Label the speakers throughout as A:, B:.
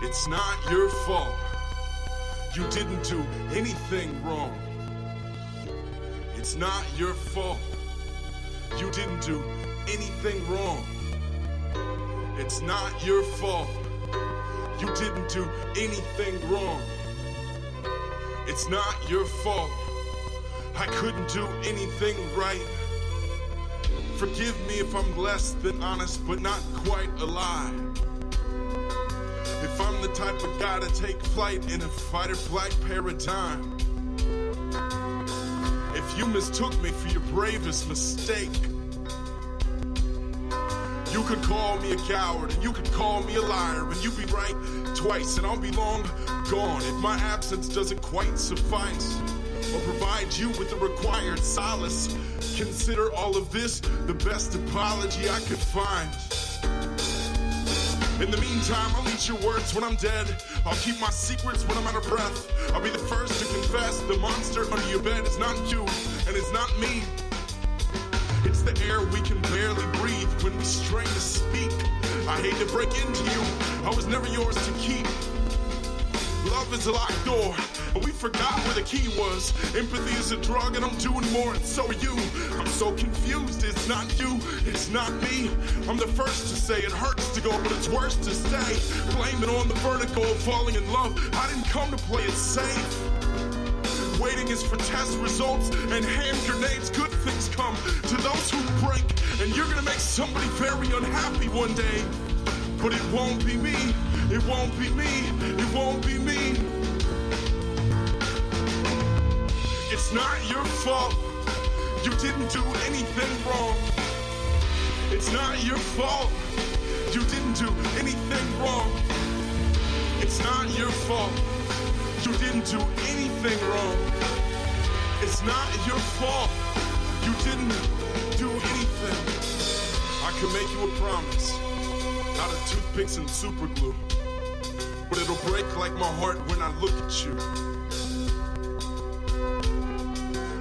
A: It's not your fault. You didn't do anything wrong. It's not your fault. You didn't do anything wrong. It's not your fault. You didn't do anything wrong. It's not your fault. I couldn't do anything right. Forgive me if I'm less than honest, but not quite alive. If I'm the type of guy to take flight in a fight or flight paradigm. If you mistook me for your bravest mistake, you could call me a coward and you could call me a liar, and you'd be right twice and I'll be long gone if my absence doesn't quite suffice or provide you with the required solace. Consider all of this the best apology I could find. In the meantime, I'll eat your words when I'm dead. I'll keep my secrets when I'm out of breath. I'll be the first to confess the monster under your bed is not you and it's not me. It's the air we can barely breathe when we strain to speak. I hate to break into you, I was never yours to keep. Love is a locked door, and we forgot where the key was. Empathy is a drug, and I'm doing more, and so are you. I'm so confused, it's not you, it's not me. I'm the first to say it hurts to go, but it's worse to stay. Blame it on the vertigo of falling in love. I didn't come to play it safe. Waiting is for test results and hand grenades. Good things come to those who break, and you're gonna make somebody very unhappy one day. But it won't be me, it won't be me, it won't be me. It's not your fault, you didn't do anything wrong. It's not your fault, you didn't do anything wrong. It's not your fault, you didn't do anything wrong. It's not your fault, you didn't do anything. I can make you a promise out of toothpicks and super glue, but it'll break like my heart when I look at you.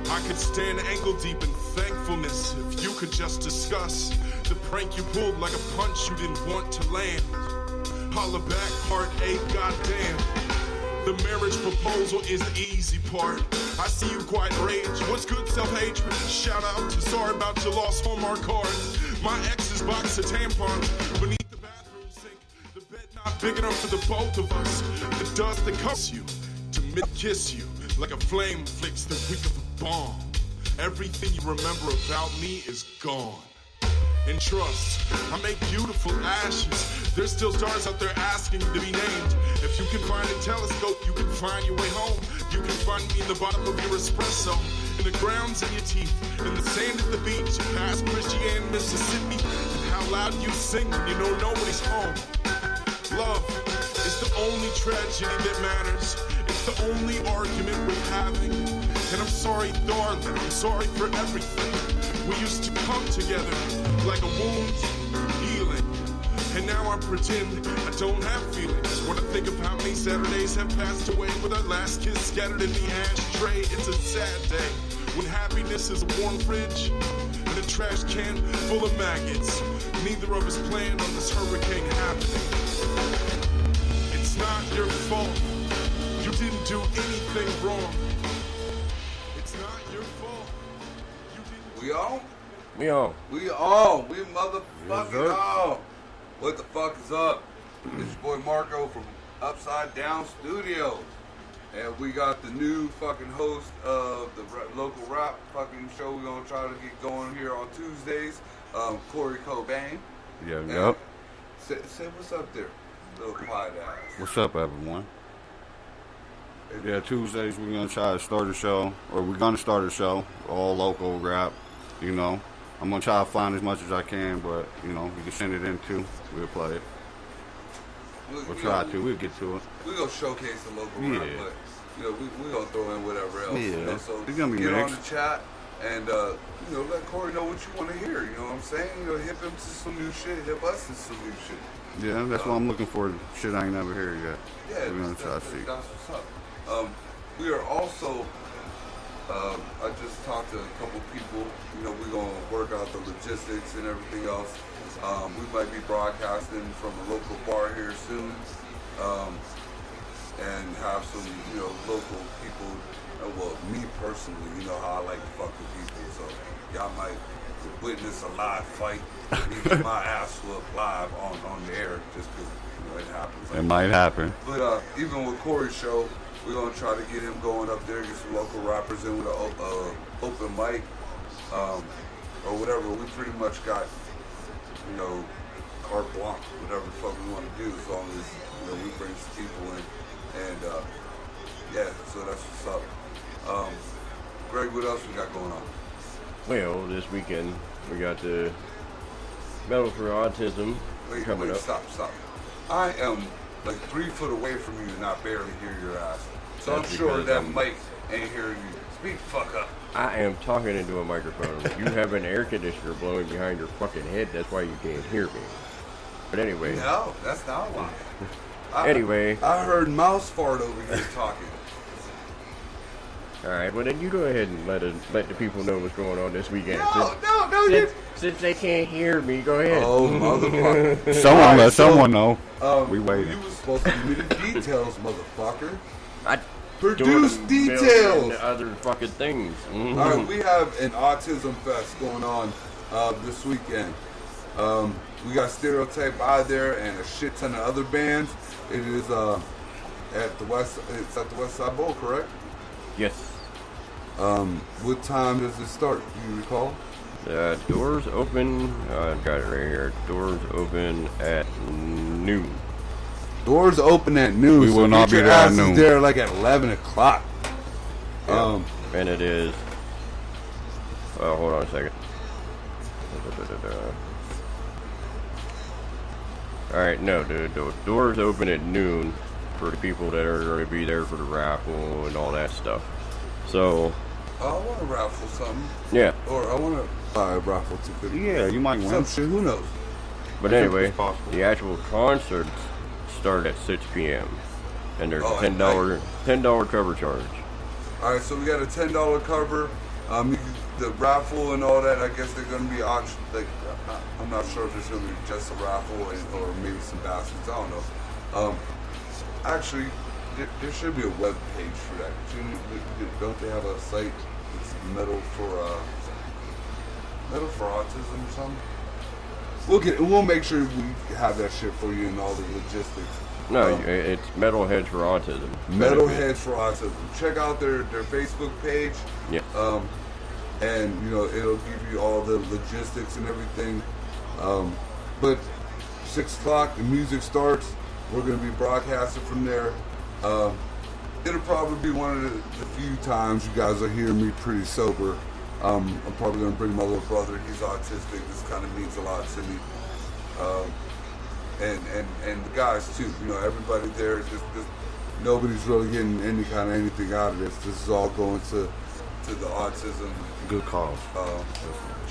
A: I could stand ankle deep in thankfulness if you could just discuss the prank you pulled like a punch you didn't want to land. Holla back, heartache, goddamn. The marriage proposal is the easy part. I see you quite rage. What's good self-hatred? Shout out to sorry about your lost Hallmark cards. My ex's box of tampons beneath the bathroom sink. The bed not big enough for the both of us. The dust that cuffs you to mid-kiss you like a flame flicks the wick of a bomb. Everything you remember about me is gone. And trust, I make beautiful ashes. There's still stars out there asking to be named. If you can find a telescope, you can find your way home. You can find me in the bottom of your espresso, in the grounds in your teeth, in the sand at the beach, past Christian Mississippi, and how loud you sing when you know nobody's home. Love is the only tragedy that matters. It's the only argument we're having. And I'm sorry, darling, I'm sorry for everything. We used to come together like a wound healing. And now I pretend I don't have feelings. When I think of how many Saturdays have passed away with our last kiss scattered in the ashtray. It's a sad day when happiness is a warm fridge and a trash can full of maggots. Neither of us planned on this hurricane happening. It's not your fault. You didn't do anything wrong. It's not your fault. You didn't.
B: We on?
C: We on.
B: We on. We motherfucking
C: Yes,
B: on. What the fuck is up? It's your boy Marco from Upside Down Studios. And we got the new fucking host of the local rap fucking show we're gonna try to get going here on Tuesdays, Corey Cobain.
C: Yep.
B: Say what's up there, little quiet ass.
C: What's up, everyone? Yeah, Tuesdays we're gonna try to start a show, or we're gonna start a show, all local rap. You know, I'm gonna try to find as much as I can, but you know, you can send it in too. We'll play it. We'll try to. We'll get to it.
B: We're gonna showcase the local rap, but you know, we're gonna throw in whatever else.
C: Yeah,
B: you know? So
C: it's gonna be
B: get
C: mixed.
B: on the chat and you know, let Corey know what you want to hear. You know what I'm saying? You know, hip him to some new shit, hip us to some new shit.
C: Yeah, that's what I'm looking for. Shit I ain't never heard yet.
B: Yeah,
C: we're gonna try to see.
B: That's what's up. We are also. I just talked to a couple people. You know, we're gonna work out the logistics and everything else. We might be broadcasting from a local bar here soon. and have some, local people. Well, me personally, you know how I like to fuck with people, so y'all might witness a live fight, me get my ass whooped live on the air, just because it happens.
C: It might happen.
B: But even with Corey's show, we're gonna try to get him going up there, get some local rappers in with an open mic, or whatever. We pretty much got, carte blanche, whatever the fuck we want to do, as long as we bring some people in, and yeah, so that's what's up. Greg, what else we got going on?
D: Well, this weekend we got the Battle for Autism coming up.
B: Stop. I am like 3 foot away from you and I barely hear your ass. So
D: That's
B: I'm sure
D: because
B: that mic ain't hearing you. Speak the fuck up.
D: I am talking into a microphone. You have an air conditioner blowing behind your fucking head. That's why you can't hear me. But anyway.
B: No, that's not why.
D: Anyway.
B: I heard mouse fart over here talking.
D: All right, well then you go ahead and let the people know what's going on this weekend.
B: No.
D: Since they can't hear me, go ahead.
B: Oh, motherfucker.
C: Someone let someone know. We waiting.
B: You was supposed to give me the details, motherfucker.
D: I
B: Produce details.
D: And other fucking things. Mm-hmm.
B: All right, we have an autism fest going on this weekend. We got Stereotype out there and a shit ton of other bands. It is at the West. It's at the West Side Bowl, correct?
D: Yes.
B: What time does it start? Do you recall?
D: Doors open. I've got it right here. Doors open at noon.
B: Doors open at noon.
C: We will not be there at noon.
B: There like at 11 o'clock.
D: Yeah. And it is. Hold on a second. All right, no, the doors open at noon for the people that are going to be there for the raffle and all that stuff. So.
B: I want to raffle something.
D: Yeah.
B: Or I want to buy a raffle ticket.
C: Yeah, you might win.
B: Some shit, who knows?
D: But anyway, the actual concerts start at 6 p.m. And there's a $10 cover charge.
B: All right, so we got a $10 cover. The raffle and all that, I guess they're going to be auction. Like, I'm not sure if it's going to be just a raffle or maybe some baskets. I don't know. Actually, there should be a web page for that. Don't they have a site that's metal for autism or something? We'll make sure we have that shit for you and all the logistics.
D: No, it's Metalheads for Autism.
B: Metalheads for Autism. Check out their Facebook page.
D: Yeah.
B: And it'll give you all the logistics and everything. But 6 o'clock, the music starts. We're gonna be broadcasting from there. It'll probably be one of the few times you guys will hear me pretty sober. I'm probably gonna bring my little brother. He's autistic. This kind of means a lot to me. And the guys too. Everybody there. Just nobody's really getting any kind of anything out of this. This is all going to the autism
C: good cause.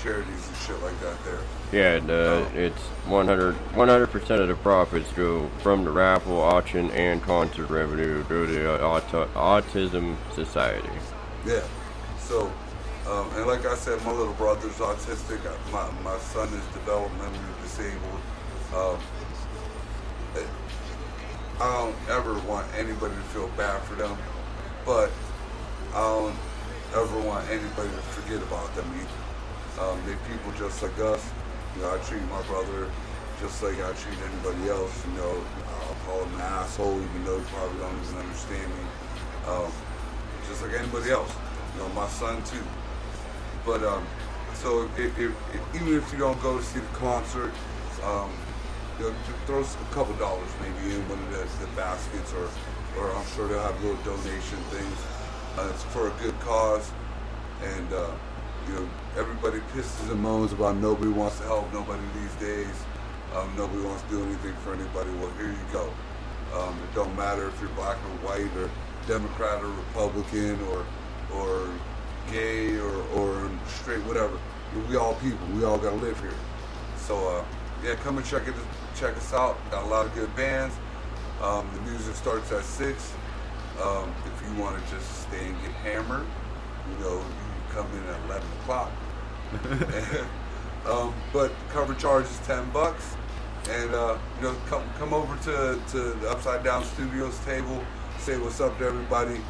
B: Charities and shit like that there.
D: Yeah, it's 100% of the profits go from the raffle, auction, and concert revenue go to Autism Society.
B: Yeah. So, and like I said, my little brother's autistic. My son is developmentally disabled. I don't ever want anybody to feel bad for them, but I don't ever want anybody to forget about them either. They're people just like us. I treat my brother just like I treat anybody else. I'll call him an asshole even though he probably don't even understand me. Just like anybody else. My son too. But so even if you don't go to see the concert, throw a couple dollars maybe in one of the baskets, or I'm sure they'll have little donation things. It's for a good cause, and everybody pisses and moans about nobody wants to help nobody these days. Nobody wants to do anything for anybody. Well, here you go. It don't matter if you're black or white or Democrat or Republican or gay or straight, whatever. We all people. We all gotta live here. So yeah, come and check us out. Got a lot of good bands. The music starts at 6. If you want to just stay and get hammered, you come in at 11 o'clock. But cover charge is $10. and come over to the Upside Down Studios table, say what's up to everybody.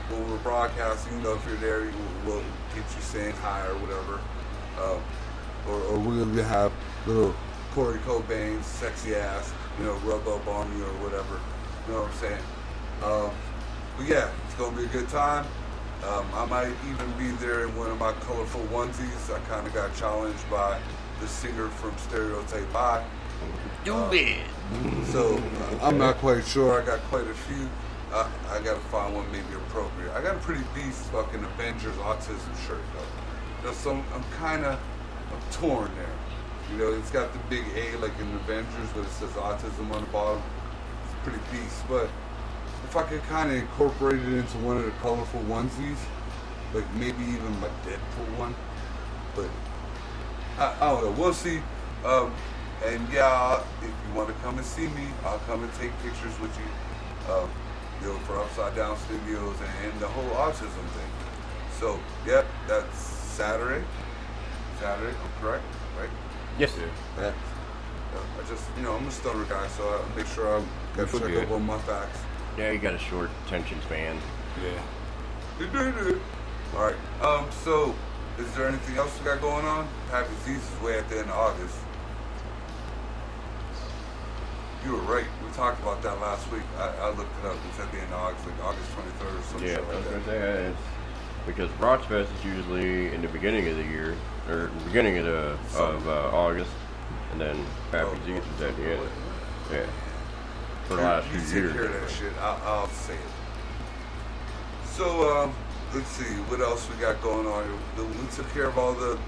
B: When we're broadcasting, if you're there, we'll get you saying hi or whatever. Or we're gonna have little Corey Cobain's sexy ass, rub up on you or whatever. You know what I'm saying? But yeah, it's gonna be a good time. I might even be there in one of my colorful onesies. I kind of got challenged by the singer from Stereotype By. So I'm not quite sure. I got quite a few. I gotta find one maybe appropriate. I got a pretty beast fucking Avengers autism shirt though. So I'm torn there. It's got the big A like in Avengers, but it says autism on the bottom. It's a pretty beast. But if I could kind of incorporate it into one of the colorful onesies, like maybe even my Deadpool one. But I don't know. We'll see. And yeah, if you want to come and see me, I'll come and take pictures with you. For Upside Down Studios and the whole autism thing. So, yep, that's Saturday. Saturday, correct? Right?
D: Yes.
B: Yeah. I just, I'm a stoner guy, so I make sure I got to check up on my facts.
D: Yeah, you got a short attention span.
B: Yeah. All right. So, is there anything else we got going on? Happy Z's is way at the end of August. You were right. We talked about that last week. I looked it up. It's at the end of August, like August 23rd or something.
D: Yeah, I was going to say, because Rochfest is usually in the beginning of the year, or beginning of August, and then Happy Z's is at the end. Yeah. For the last few years.
B: You take care of that shit. I'll say it. So, let's see. What else we got going on here? We took care of all the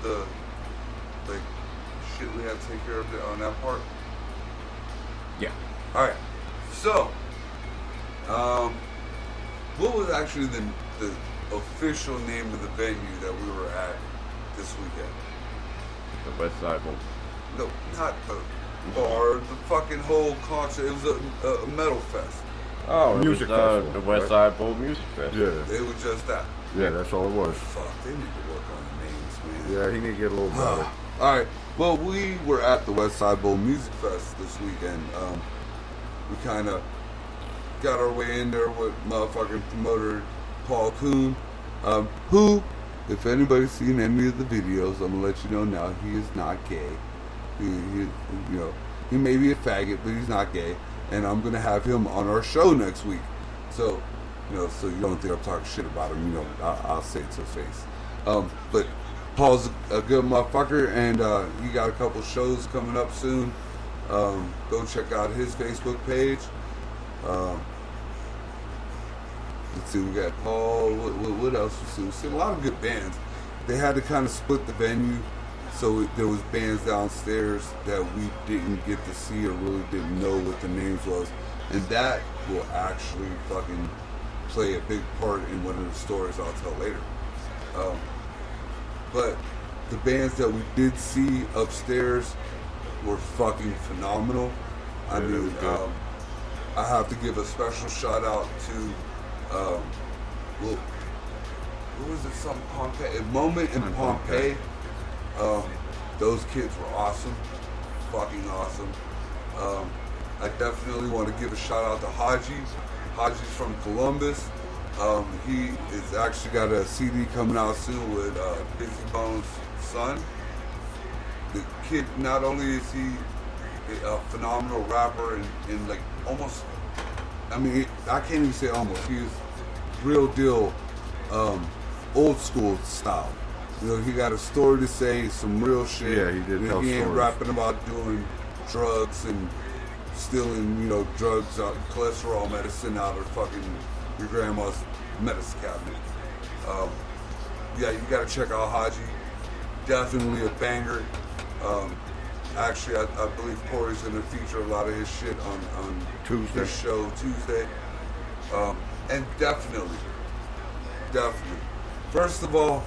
B: shit we had to take care of on that part.
D: Yeah.
B: All right. So, what was actually the official name of the venue that we were at this weekend?
D: The West Side Bowl.
B: No, not the bar. The fucking whole concert. It was a metal fest.
D: Oh,
C: Music
D: it was
C: festival,
D: the West Side Bowl Music Fest.
C: Yeah.
B: It was just that.
C: Yeah, that's all it was.
B: Fuck, they need to work on the names, man.
C: Yeah, he need to get a little better.
B: All right. Well, we were at the West Side Bowl Music Fest this weekend. We kind of got our way in there with motherfucking promoter Paul Kuhn, who, if anybody's seen any of the videos, I'm gonna let you know now, he is not gay. He may be a faggot, but he's not gay. And I'm gonna have him on our show next week. So, so you don't think I'm talking shit about him. I'll say it to his face. But Paul's a good motherfucker, and he got a couple shows coming up soon. Go check out his Facebook page. Let's see, we got Paul. What else we see? A lot of good bands. They had to kind of split the venue, so there was bands downstairs that we didn't get to see or really didn't know what the names was, and that will actually fucking play a big part in one of the stories I'll tell later. But the bands that we did see upstairs were fucking phenomenal. I mean, I have to give a special shout out to, what was it? Some Pompeii, a Moment in Pompeii. Those kids were awesome, fucking awesome. I definitely want to give a shout out to Haji. Haji's from Columbus. He is actually got a CD coming out soon with Busy Bones' son. The kid, not only is he a phenomenal rapper and like almost, I mean, I can't even say almost, he is real deal old school style. He got a story to say, some real shit.
C: Yeah, he did tell
B: He ain't
C: stories.
B: rapping about doing drugs and stealing, drugs, cholesterol medicine out of fucking your grandma's medicine cabinet. Yeah, you gotta check out Haji. Definitely a banger. Actually, I believe Corey's gonna feature a lot of his shit on
C: Tuesday.
B: his show Tuesday. And definitely. First of all,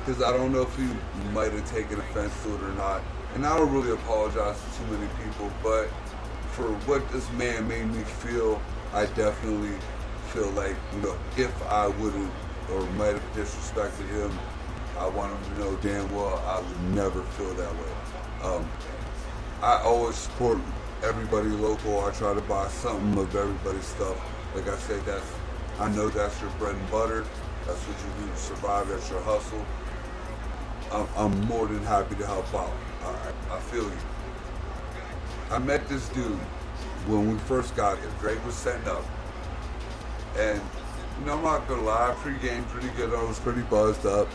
B: because I don't know if he might have taken offense to it or not, and I don't really apologize to too many people, but for what this man made me feel, I definitely feel like, if I wouldn't or might have disrespected him, I want him to know damn well I would never feel that way. I always support everybody local. I try to buy something of everybody's stuff. Like I said, I know that's your bread and butter. That's what you do to survive. That's your hustle. I'm more than happy to help out. I feel you. I met this dude when we first got here. Greg was setting up. And, you know, I'm not going to lie, pre-game pretty good. I was pretty buzzed up.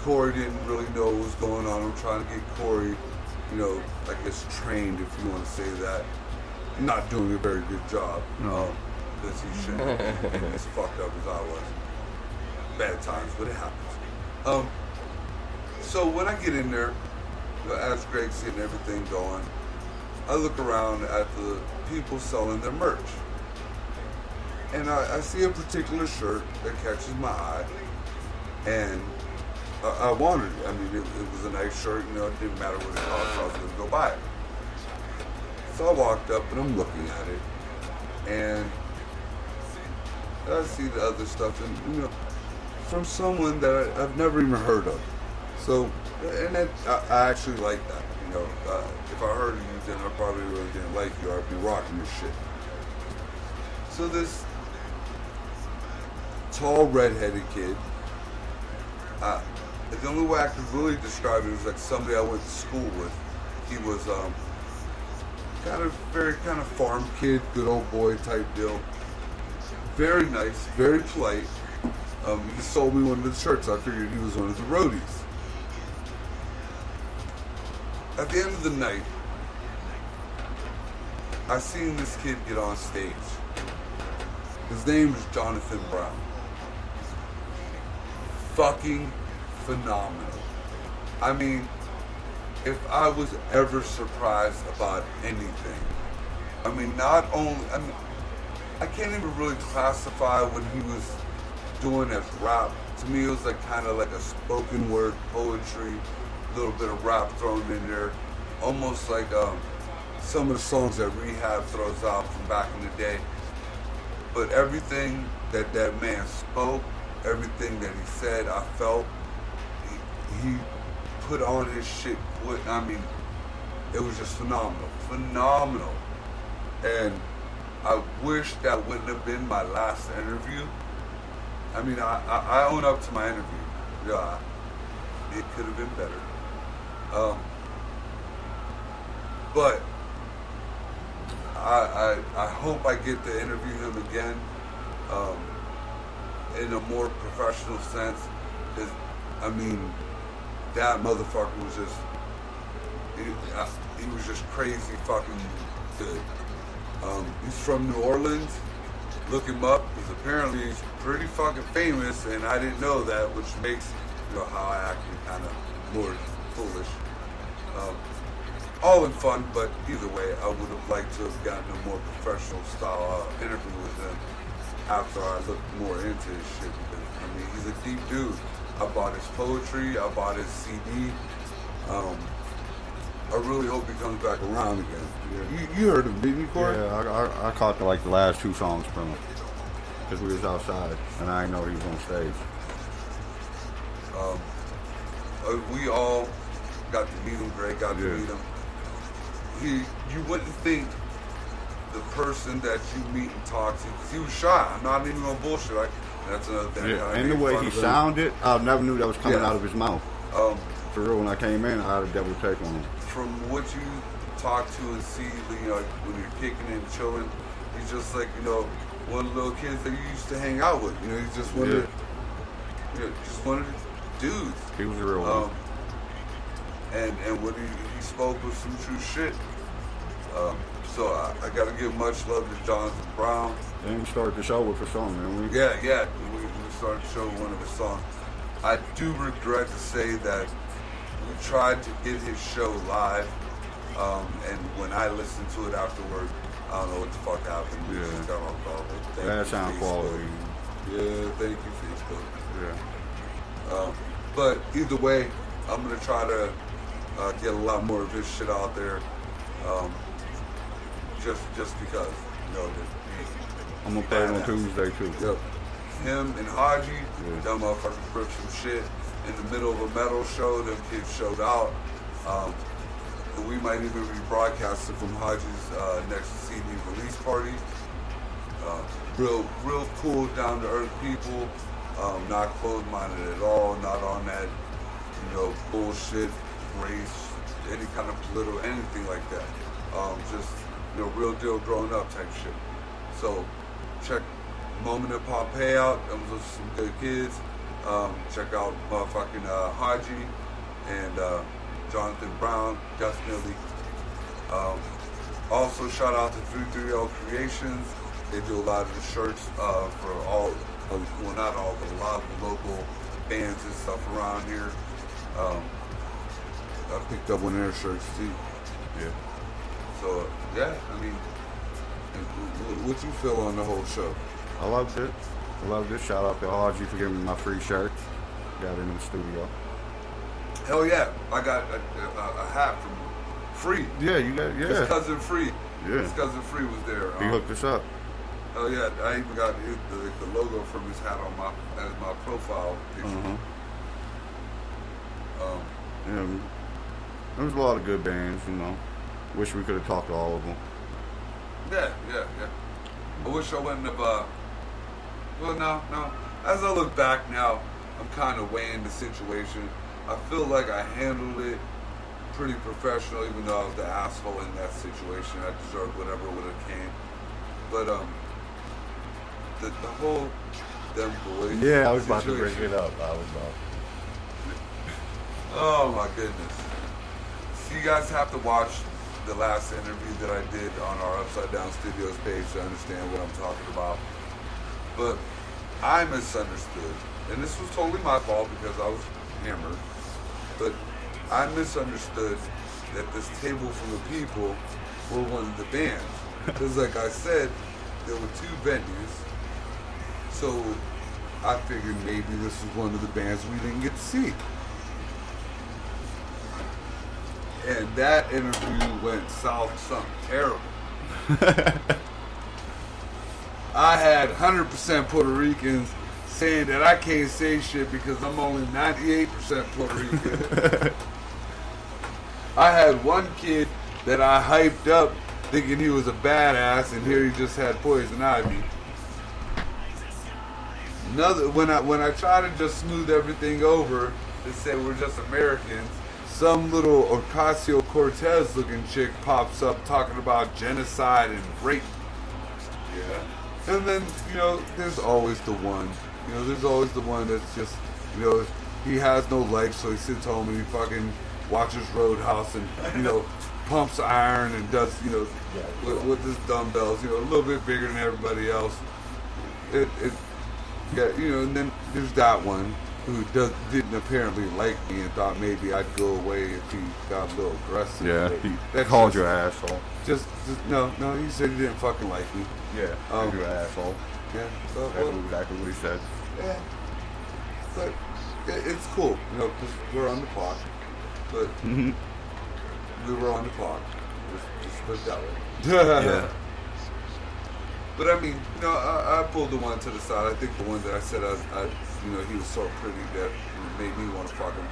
B: Corey didn't really know what was going on. I'm trying to get Corey, you know, I guess trained, if you want to say that. Not doing a very good job. Because he shouldn't be as fucked up as I was. Bad times, but it happens. So when I get in there, you know, as Greg's getting everything going, I look around at the people selling their merch. And I see a particular shirt that catches my eye. And I wanted it. I mean, it was a nice shirt, you know, it didn't matter what it cost, I was going to go buy it. So I walked up and I'm looking at it. And I see the other stuff, and, you know, from someone that I've never even heard of. So, and I actually like that, you know. If I heard of you, then I probably really didn't like you, or I'd be rocking your shit. So this tall, redheaded kid, the only way I could really describe it was like somebody I went to school with. He was kind of farm kid, good old boy type deal. Very nice, very polite. He sold me one of the shirts. I figured he was one of the roadies. At the end of the night, I seen this kid get on stage. His name is Jonathan Brown. Fucking phenomenal. I mean, if I was ever surprised about anything, I mean, I can't even really classify what he was doing as rap. To me, it was like kind of like a spoken word poetry, a little bit of rap thrown in there, almost like some of the songs that Rehab throws out from back in the day. But everything that man spoke, everything that he said, I felt, he put on his shit. I mean, it was just phenomenal. And I wish that wouldn't have been my last interview. I mean, I own up to my interview. Yeah, it could have been better. But I hope I get to interview him again in a more professional sense. Because, I mean, that motherfucker was just, he was just crazy fucking good. He's from New Orleans. Look him up, because apparently he's pretty fucking famous, and I didn't know that, which makes, you know, how I acted kind of more foolish. All in fun, but either way, I would have liked to have gotten a more professional style interview with him after I looked more into his shit. Because, I mean, he's a deep dude. I bought his poetry, I bought his CD. I really hope he comes back around again. Yeah. You heard him, didn't you, Corey?
C: Yeah, I caught the last two songs from him because we was outside and I didn't know he was on stage.
B: We all got to meet him. Greg got to meet him. You wouldn't think the person that you meet and talk to, because he was shy. I'm not even gonna bullshit. That's another thing.
C: Yeah, and the way he sounded, I never knew that was coming out of his mouth. For real, when I came in, I had a double take on him.
B: From what you talk to and see, you know, when you're kicking and chilling, he's just like, you know, one of the little kids that you used to hang out with. You know, he's just one of the, you know, just one of the dudes.
C: He was a real one.
B: And what he spoke was some true shit. So I got to give much love to Jonathan Brown.
C: And we started the show with a song, man.
B: Yeah. We started the show with one of his songs. I do regret to say that we tried to get his show live, and when I listened to it afterward, I don't know what the fuck happened. We just got on call.
C: Bad sound quality.
B: Yeah, thank you, Facebook.
C: Yeah.
B: But either way, I'm gonna try to get a lot more of his shit out there. Just because, you know,
C: I'm gonna play it on Tuesday too.
B: Yep. Him and Haji, them motherfuckers ripped some shit in the middle of a metal show. Them kids showed out. And we might even be broadcasting from Haji's next CD release party. Real cool, down to earth people. Not closed-minded at all. Not on that, bullshit, race, any kind of political, anything like that. Just, real deal growing up type shit. So check Moment of Pompeii out. Those are some good kids. Check out motherfucking Haji and Jonathan Brown, definitely. Also shout out to 33L Creations. They do a lot of the shirts for all, well not all, but a lot of the local bands and stuff around here. I picked up one of their shirts too. Yeah. So yeah, I mean, what you feel on the whole show?
C: I loved it. Shout out to Haji for giving me my free shirt. Got it in the studio.
B: Hell yeah, I got a hat from Free.
C: Yeah, you got, yeah.
B: His cousin Free.
C: Yeah.
B: His cousin Free was there.
C: He hooked us up.
B: Oh yeah, I even got the logo from his hat on as my profile picture.
C: Yeah, there was a lot of good bands, Wish we could have talked to all of them.
B: Yeah. I wish I wouldn't have. Well, no. As I look back now, I'm kind of weighing the situation. I feel like I handled it pretty professional, even though I was the asshole in that situation. I deserved whatever would have came. But the whole them boys.
D: Yeah, I was about to
B: situation,
D: bring it up. I was about.
B: Oh my goodness. So you guys have to watch the last interview that I did on our Upside Down Studios page to understand what I'm talking about. But I misunderstood. And this was totally my fault because I was hammered. But I misunderstood that this table full of people were one of the bands. Because like I said, there were two venues. So I figured maybe this was one of the bands we didn't get to see. And that interview went south something terrible. I had 100% Puerto Ricans saying that I can't say shit because I'm only 98% Puerto Rican. I had one kid that I hyped up thinking he was a badass, and here he just had poison ivy. When I try to just smooth everything over to say we're just Americans, some little Ocasio-Cortez looking chick pops up talking about genocide and rape. Yeah. And then, there's always the one. There's always the one that's just, he has no legs, so he sits home and he fucking watches Roadhouse and, pumps iron and does, with his dumbbells, a little bit bigger than everybody else. And then there's that one who didn't apparently like me and thought maybe I'd go away if he got a little aggressive.
C: Yeah, he called you an asshole.
B: No, he said he didn't fucking like me.
C: Yeah, you're an asshole.
B: Yeah,
C: that's exactly what he said.
B: Yeah, but it's cool, because we're on the clock. But we were on the clock. Just put it that way.
C: Yeah.
B: But I mean, I pulled the one to the side. I think the one that I said he was so pretty that made me want to fuck him.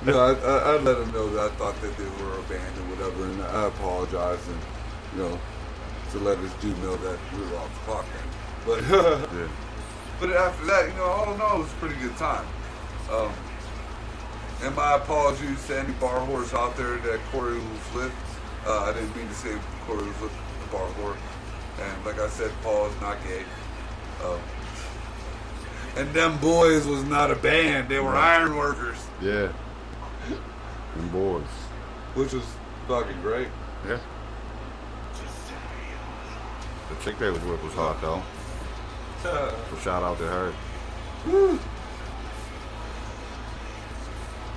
B: I let him know that I thought that they were a band or whatever, and I apologized and to let his dude know that we were off the clock then. But
C: Yeah.
B: But after that, all in all, it was a pretty good time. And my apologies to any bar whores out there that Corey was with. I didn't mean to say Corey was with the bar whore. And like I said, Paul is not gay. And them boys was not a band. They were iron workers.
C: Yeah. Them boys.
B: Which was fucking great.
C: Yeah. The chick they was with was hot though. So shout out to her.
B: Woo.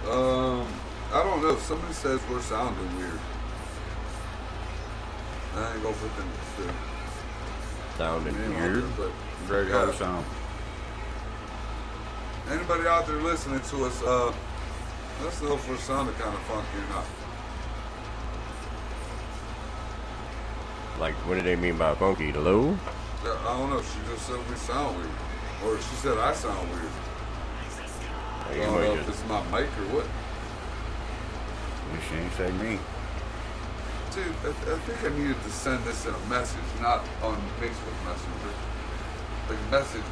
B: I don't know. Somebody says we're sounding weird. I ain't gonna put them
D: Sounding
B: name out
D: weird.
B: there, but
C: Greg, how it sound?
B: anybody out there listening to us, let us know if we're sounding kind of funky or not.
D: Like, what do they mean by funky? The low?
B: I don't know. She just said we sound weird, or she said I sound weird.
D: Like,
B: I
D: you
B: don't know
D: might
B: if
D: just,
B: it's my mic or what.
C: She ain't say me.
B: Dude, I think I needed to send this in a message, not on Facebook Messenger. Like message.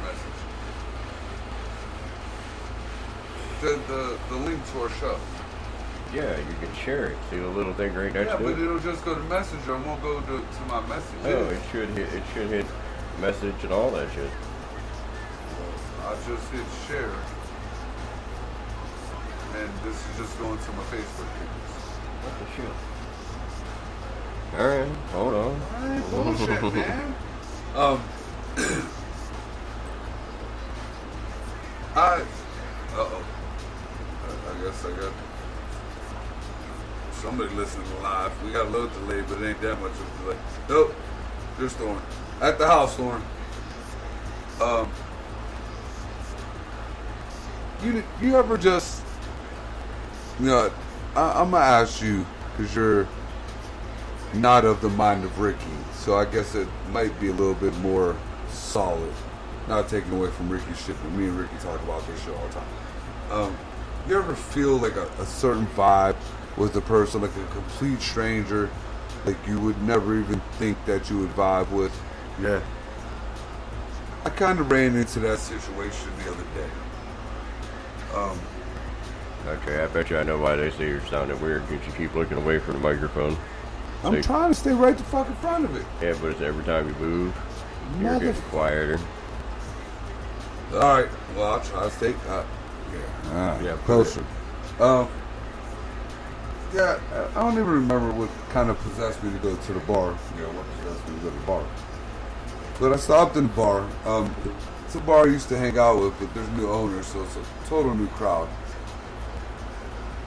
B: The link to our show.
D: Yeah, you can share it. See the little thing right next
B: Yeah,
D: to
B: but
D: it?
B: it'll just go to Messenger. It won't go to my message.
D: No, it should hit message and all that shit.
B: I just hit share. And this is just going to my Facebook pages.
D: What the shit? Alright, hold on.
B: Alright, bullshit, man. I guess I got somebody listening live. We got a little delay, but it ain't that much of a delay. Nope. There's Thorn. At the house, Thorn. You ever just, you know, I'm gonna ask you, because you're not of the mind of Ricky, so I guess it might be a little bit more solid. Not taking away from Ricky's shit, but me and Ricky talk about this shit all the time. You ever feel like a certain vibe with a person, like a complete stranger, like you would never even think that you would vibe with?
C: Yeah.
B: I kind of ran into that situation the other day.
D: Okay, I bet you I know why they say you're sounding weird because you keep looking away from the microphone.
B: I'm trying to stay right the fuck in front of it.
D: Yeah, but it's every time you move, you're getting quieter.
B: Alright, well, I'll try to stay closer. Yeah, I don't even remember what kind of possessed me to go to the bar. What possessed me to go to the bar. But I stopped in the bar. It's a bar I used to hang out with, but there's new owners, so it's a total new crowd.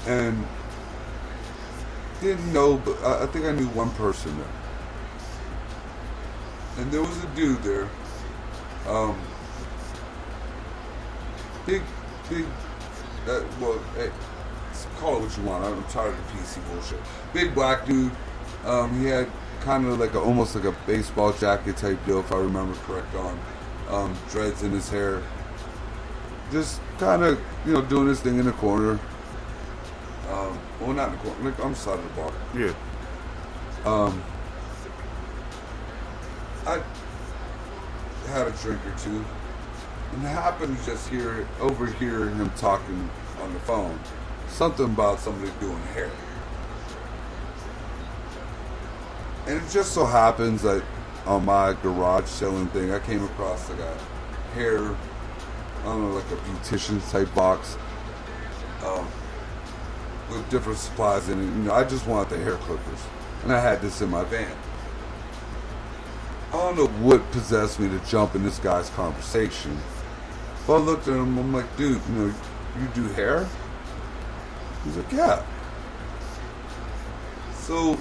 B: And didn't know, but I think I knew one person there. And there was a dude there. Big, well, hey, call it what you want. I'm tired of the PC bullshit. Big black dude. He had kind of like almost like a baseball jacket type deal, if I remember correct, on. Dreads in his hair. Just kind of, doing his thing in the corner. Well, not in the corner, like on the side of the bar.
C: Yeah.
B: I had a drink or two, and happened to just overhear him talking on the phone. Something about somebody doing hair. And it just so happens that on my garage selling thing, I came across like a hair, I don't know, like a beautician's type box. With different supplies in it. I just wanted the hair clippers. And I had this in my van. I don't know what possessed me to jump in this guy's conversation. But I looked at him, I'm like, dude, you do hair? He's like, yeah. So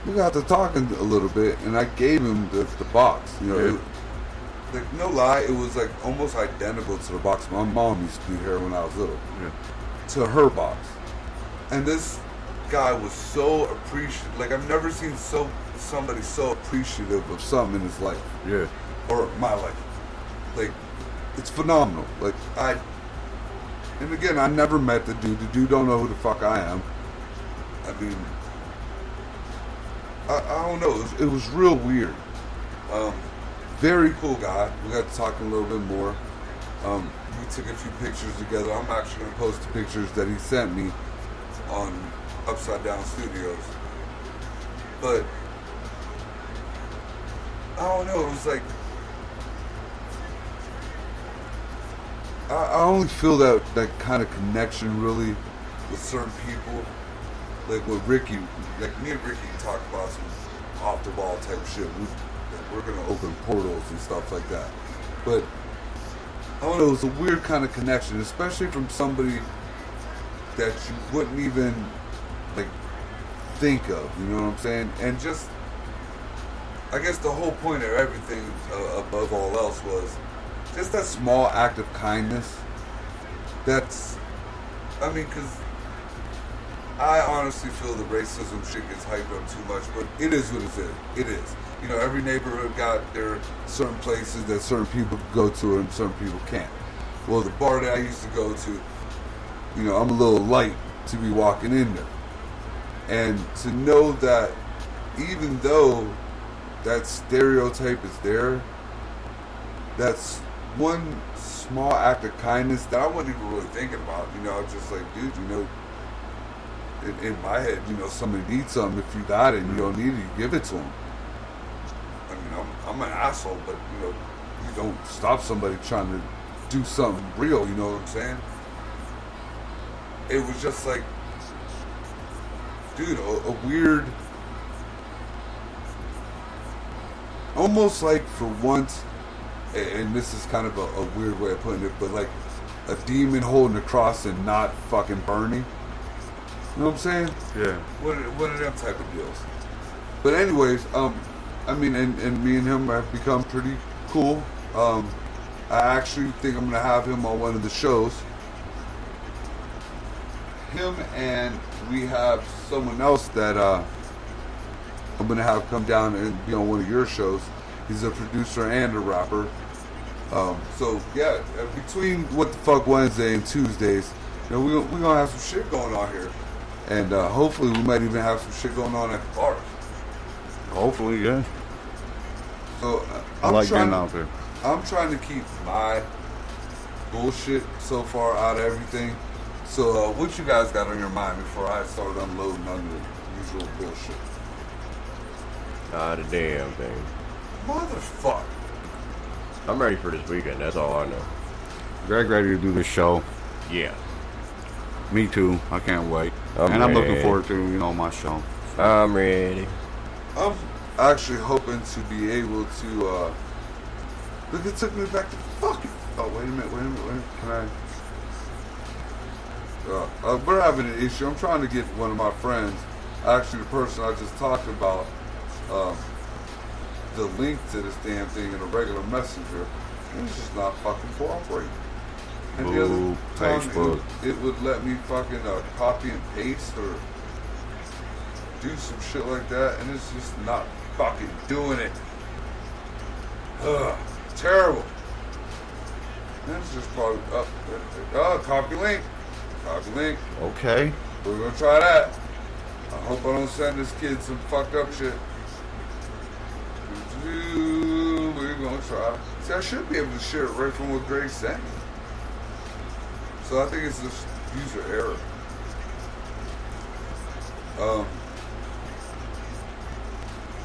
B: we got to talking a little bit, and I gave him the box. Like, no lie, it was like almost identical to the box my mom used to do hair when I was little.
C: Yeah.
B: To her box. And this guy was so appreciative. Like, I've never seen somebody so appreciative of something in his life.
C: Yeah.
B: Or my life. Like, it's phenomenal. Like, and again, I never met the dude. The dude don't know who the fuck I am. I mean, I don't know. It was real weird. Very cool guy. We got to talk a little bit more. We took a few pictures together. I'm actually going to post the pictures that he sent me on Upside Down Studios. But I don't know, it was like I only feel that kind of connection really with certain people. Like with Ricky, like me and Ricky talk about some off the wall type shit. We're gonna open portals and stuff like that. But I don't know, it was a weird kind of connection, especially from somebody that you wouldn't even like think of, you know what I'm saying? And just, I guess the whole point of everything above all else was just that small act of kindness. Because I honestly feel the racism shit gets hyped up too much, but it is what it is. Every neighborhood got their certain places that certain people go to and certain people can't. Well, the bar that I used to go to, I'm a little light to be walking in there. And to know that even though that stereotype is there, that's one small act of kindness that I wasn't even really thinking about. You know, just like, dude, you know, in my head, you know, somebody needs something. If you got it and you don't need it, you give it to them. I mean, I'm an asshole, but, you know, you don't stop somebody trying to do something real, you know what I'm saying? It was just like, dude, a weird, almost like for once, and this is kind of a weird way of putting it, but like a demon holding a cross and not fucking burning. You know what I'm saying?
C: Yeah.
B: One of them type of deals. But anyways, I mean, and me and him have become pretty cool. I actually think I'm gonna have him on one of the shows. Him, and we have someone else that I'm gonna have come down and be on one of your shows. He's a producer and a rapper. So yeah, between What the Fuck Wednesday and Tuesdays, you know, we're gonna have some shit going on here, and hopefully we might even have some shit going on at the bar.
C: Hopefully, yeah.
B: So
C: I like getting out there.
B: I'm trying to keep my bullshit so far out of everything. So what you guys got on your mind before I start unloading on the usual bullshit?
D: Not a damn thing.
B: Motherfucker.
D: I'm ready for this weekend, that's all I know.
C: Greg ready to do this show.
D: Yeah.
C: Me too. I can't wait.
D: I'm
C: looking
D: ready.
C: forward to, you know, my show.
D: I'm ready.
B: I'm actually hoping to be able to, look, it took me back to fucking, oh, wait a minute, can I, we're having an issue. I'm trying to get one of my friends, actually the person I just talked about, the link to this damn thing in a regular messenger, and it's just not fucking cooperating. And the other time
C: Facebook.
B: it would let me fucking copy and paste or do some shit like that, and it's just not fucking doing it. Ugh, terrible. And it's just probably copy link. Copy link.
C: Okay.
B: We're gonna try that. I hope I don't send this kid some fucked up shit. We're gonna try. See, I should be able to share it right from what Greg sent me. So I think it's just user error.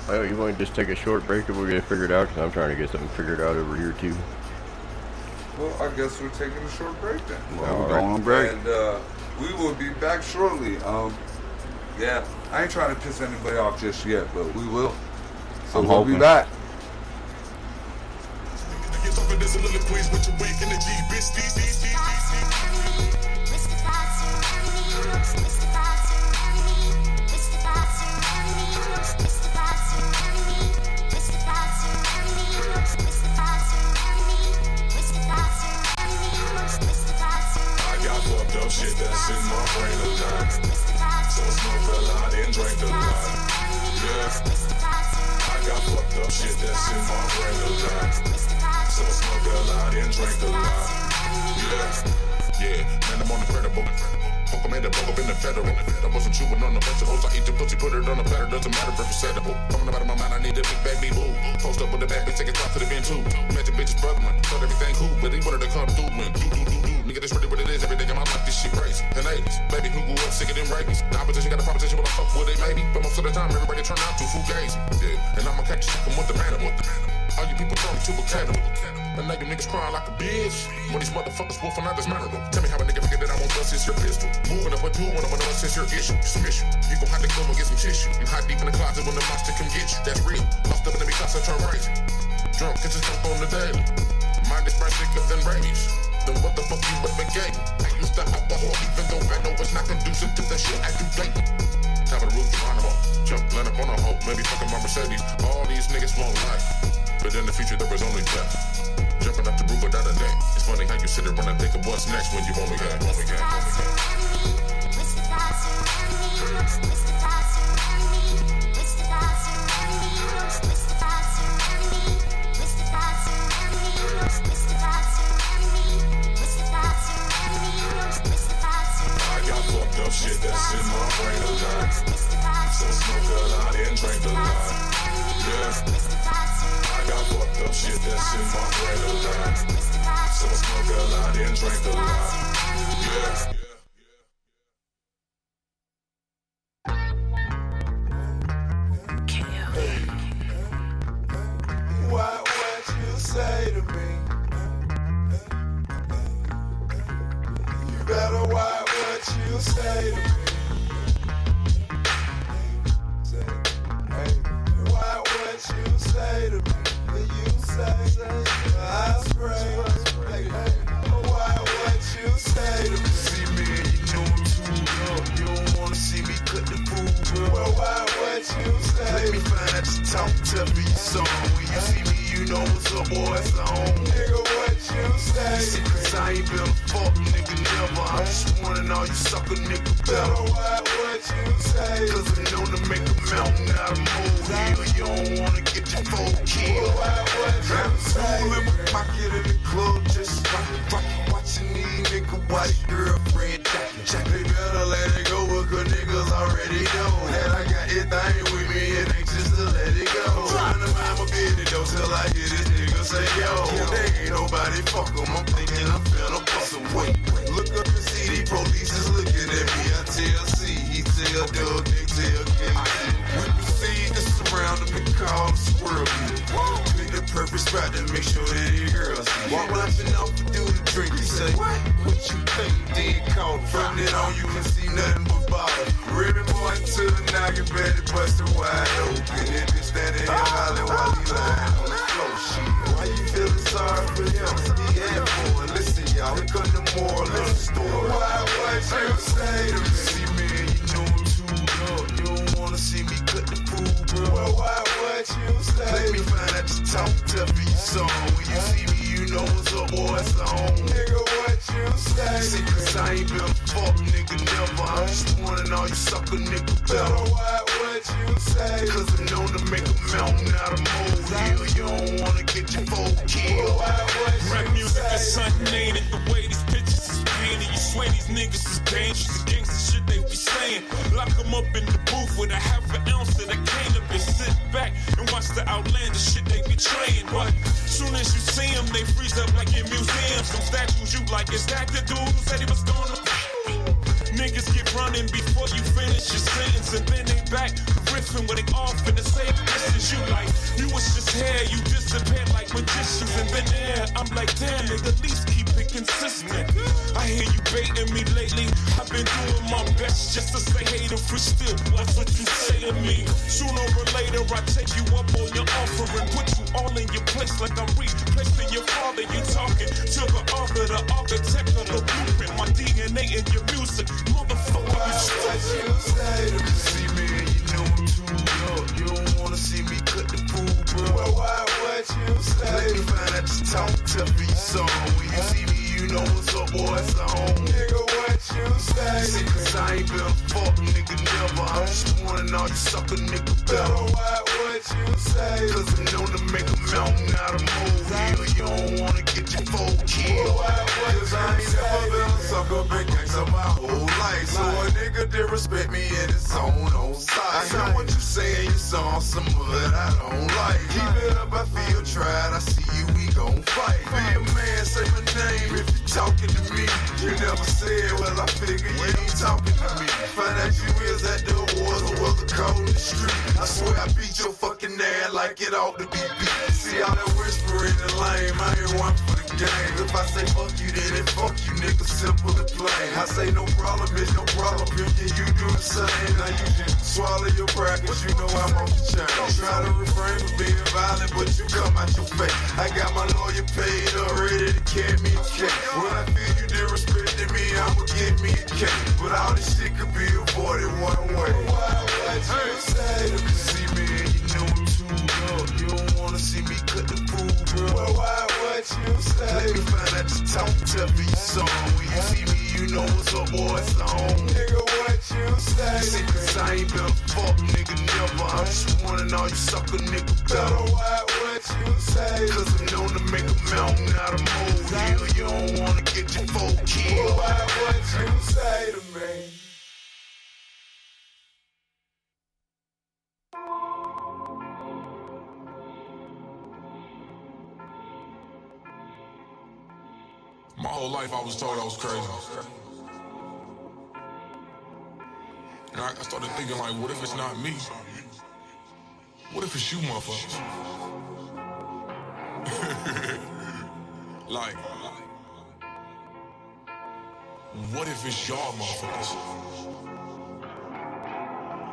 D: Well, you want to just take a short break and we'll get it figured out? Because I'm trying to get something figured out over here too.
B: Well, I guess we're taking a short break then.
C: Well, we're going on break.
B: And we will be back shortly. Yeah, I ain't trying to piss anybody off just yet, but we will. So we'll be back.
A: Shit that's in my brain a lot. So I smoke a lot and drink a lot. Yeah. I got fucked up shit that's in my brain a lot. So I smoke a lot and drink a lot. Yeah. Man, I'm incredible. Poke made a bug up in the federal. I wasn't chewing on the vegetables. I eat the pussy, put it on the platter. Doesn't matter if it's edible. Coming out of my mind, I need a big bag, be boo. Post up with the bag, bitch, take it top to the bin too. Met the bitches brother, thought everything cool, but he wanted to come through and do. Nigga, this really what it is. Every day in my life, this shit crazy. In the 80s, baby, who grew up sicker than rabies. The opposition got a proposition when I fuck with it, maybe. But most of the time, everybody turn out to fugazi. Yeah, and I'ma catch you with the man. All you people throw me to a cannibal. And now you niggas crying like a bitch. When these motherfuckers wolfing out this mannerable. Tell me how a nigga figure that I won't bust your pistol. Moving up a two when I'm gonna assess your issue. Submission. You gon' have to go and get some tissue. I'm hot deep in the closet when the monster come get you. That's real. Lost up in the because I turn crazy. Drunk, get your stuff on the daily. Mind is brand sicker than rabies. Then what the fuck you ever gave me? I used to alcohol even though I know it's not conducive to the shit I do daily. Top of the roof, Geronimo. Jump, land up on a hoe, maybe fucking my Mercedes. All these niggas want life, but in the future there was only death. Jumping up the roof without a name. It's funny how you sit around and think of what's next when you only got. I got fucked up shit that's in my brain a lot. So I smoke a lot and drink a lot. Yeah. What you say to me? You better watch what you say to me. Why what you say to me? When you say, I spray. Why what you say to me? See me and you know I'm too up. You don't wanna see me cut the food, bro. Well, why what you say? Let me find out you talk tough and you song. When you see me, you know what's up, boy, it's on. Nigga, what you say? See, cause I ain't been a fuck nigga never. I'm just wanting all you sucker nigga better. Why what you say? Cause I'm known to make a mountain out of molehill. You don't wanna get your foe killed. Why what you say? In my pocket in the club, just rockin', watching these nigga white girlfriend jack. They better let it go, cause niggas already know that I got everything with me and they just to let it go. Trying to mind my business though till I hear this nigga say, yo, there ain't nobody fuck 'em. I'm thinking I'm finna bust 'em. Wait, look up and see these police is looking at me. I tell C, he tell Doug, they tell King. We proceed to surround them and call the squirrel. Pick the perfect spot to make sure that these girls see. Walk laughing off to do the drink. He say, what you think? Then call from it on, you can see nothing but bottle. Ribbon boy to the noggin, Betty bustin' wide open. And bitch standing here hollering while he lying on the floor. Shit, why you feeling sorry for him? He had for it. Listen, y'all, here come the moral of the story. Why what you say to me? See me and you know I'm too up. You don't wanna see me cut the food, bro. Well, why what you say? Let me find out you talk tough and you song. When you see me, you know what's up, boy, it's on. Nigga, what you say? See, cause I ain't been a fuck nigga never. I'm just wanting all you sucker nigga better. Why what you say? Cause I'm known to make a mountain out of molehill. You don't wanna get your foe killed. Why what
E: Rap
A: you
E: music
A: say?
E: is something ain't it. The way these pictures is painted, you swear these niggas is dangerous. The gangsta shit they be saying. Lock them up in the booth with a half an ounce of the cannabis. Sit back and watch the outlandish shit they be trying. But soon as you see them, they freeze up like in museums. Some statues you like, is that the dude who said he was gonna? Niggas get running before you finish your sentence, and then they back riffing when they off in the same distance. You like, you was just here, you disappeared like magicians, and then there, I'm like, damn, nigga, at least keep it consistent. I hear you baiting me lately, I've been doing my best just to say hey to free still. What's what you say to me? Sooner or later, I take you up on your offer and put you all in your place like I'm replacing your father. You talking to the author, the architect of the blueprint, my DNA in your music. Motherfucker,
A: What you say to me? See me and you know I'm too up. You don't wanna see me cut the food, bro. Well, why what you say? Let me find out you talk tough and you song. When you see me, you know what's up, boy, it's on. Nigga, what you say? See, cause I ain't been a fuck nigga never. I'm just wanting all you sucker nigga better. Why what you say? Cause I'm known to make a mountain out of molehill. You don't wanna get your foe killed. Why what you say? I ain't never been a sucker, been gangsta my whole life. So a nigga disrespect me in his own sight. I know what you saying, you saw some mud I don't like. Keep it up, I feel tried, I see you, we gon' fight. Be a man, say my name if you talking to me. You never said, well I figure you ain't talking to me. Find out you is at the wars or was a cold in the street. I swear I beat your fucking ass like it ought to be beat. See all that whispering and lame, I ain't one for the game. If I say fuck you, then it fuck you, nigga, simple and plain. I say no problem, bitch, no problem, bitch, yeah, you do the same. Now you just swallow your pride, cause you know I'm on the chain. Try to refrain from being violent, but you come out your face. I got my lawyer paid up, ready to carry me a case. When I feel you disrespecting me, I'ma get me a case. But all this shit could be avoided one way. What you say to me? See me and you know I'm too up. You don't wanna see me cut the food, bro. Well, why what you say? Let me find out you talk tough and you song. When you see me, you know what's up, boy, it's on. Nigga, what you say? See, cause I ain't been a fuck nigga never. I'm just wanting all you sucker nigga better. Why what you say? Cause I'm known to make a mountain out of molehill. You don't wanna get your foe killed. Why what you say to me?
E: My whole life I was told I was crazy. And I started thinking like, what if it's not me? What if it's you motherfuckers? Like, what if it's y'all motherfuckers?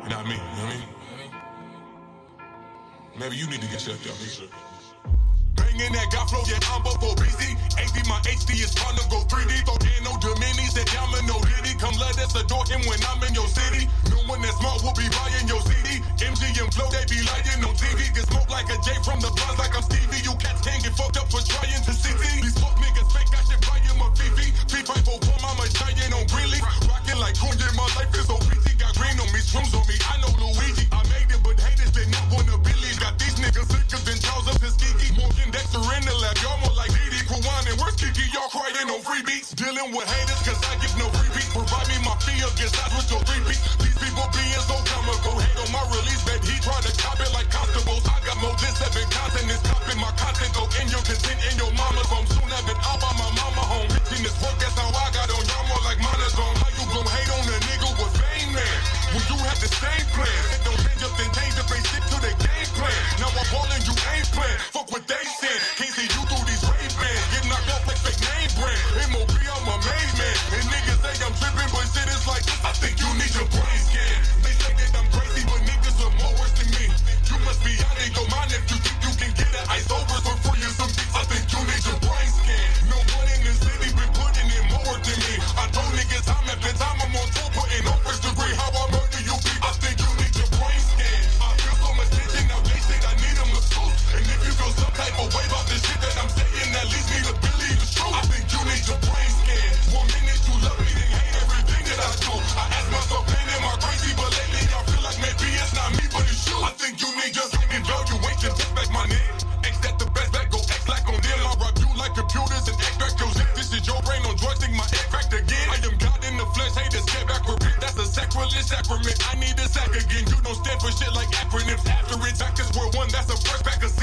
E: You know what I mean? You know what I mean? Maybe you need to get checked out. Banging that God flow, yeah, I'm up for busy. AD, my HD is trying to go 3D. Throw in no Dominies, that domino diddy. Come let us adore him when I'm in your city. No one that's smart will be buying your CD. MGM flow, they be lying on TV. Get smoked like a J from the bronze, like I'm Stevie. You cats can't get fucked up for trying to see me. These fuck niggas fake, I should buy him a Fifi. P-pipe for form, I'm a giant on Greenleaf. Rockin' like Kanye, my life is OPG. Got green on me, shrooms on me, I know Luigi. I made it, but haters, they not wanna believe. Got these niggas sicker than Charles of Tuskegee. Morgan Dexter in the lab, y'all more like Didi. Kwan and where's Kiki, y'all crying on free beats. Dealing with haters, cause I give no free beats. Provide me my fee against odds with your 3 beats. These people being so comical. Hate on my release, bet he try to cop it like constables. I got more than 7 continents. Copying my content, go in your content in your mama's home. Soon as it out by my mama home. Rich in this work, that's how I got on y'all more like monotone. How you gon' hate on a nigga with fame, man? When you have the same plan. It don't change up, then change up, ain't stick to the game plan. Now I'm ballin', you ain't playing. Fuck what they said. Can't see you through these rave bands. Get knocked off like fake name brand. MOB, I'm a main man. And niggas say I'm tripping, but shit is like this. I think you need your brain scan. They say that I'm crazy, but niggas are more worse than me. You must be out of your mind if you think you can get an ice over for free or some beats. I think you need your brain scan. No one in the city been putting in more work than me. I told niggas time after time I'm on tour putting on first degree. How I murder you people? I think you need your brain scan. I feel so much tension now. They say I need a masseuse. And if you feel some type of way about this shit that I'm saying, that leads me to believe it's true. I think you need your brain scan. 1 minute you love me, then hate everything that I do. I ask myself, man, am I crazy? But lately I feel like maybe it's not me, but it's you. I think you need your evaluation. Take back my name. X that the best back, go X like on them. I rock you like computers and extract your zip. This is your brain on joystick, my head cracked again. I am God in the flesh, haters get back, repeat. That's a sacrilege sacrament. I need a sack again. You don't stand for shit like acronyms. After it, back is where one, that's a first pack of 6.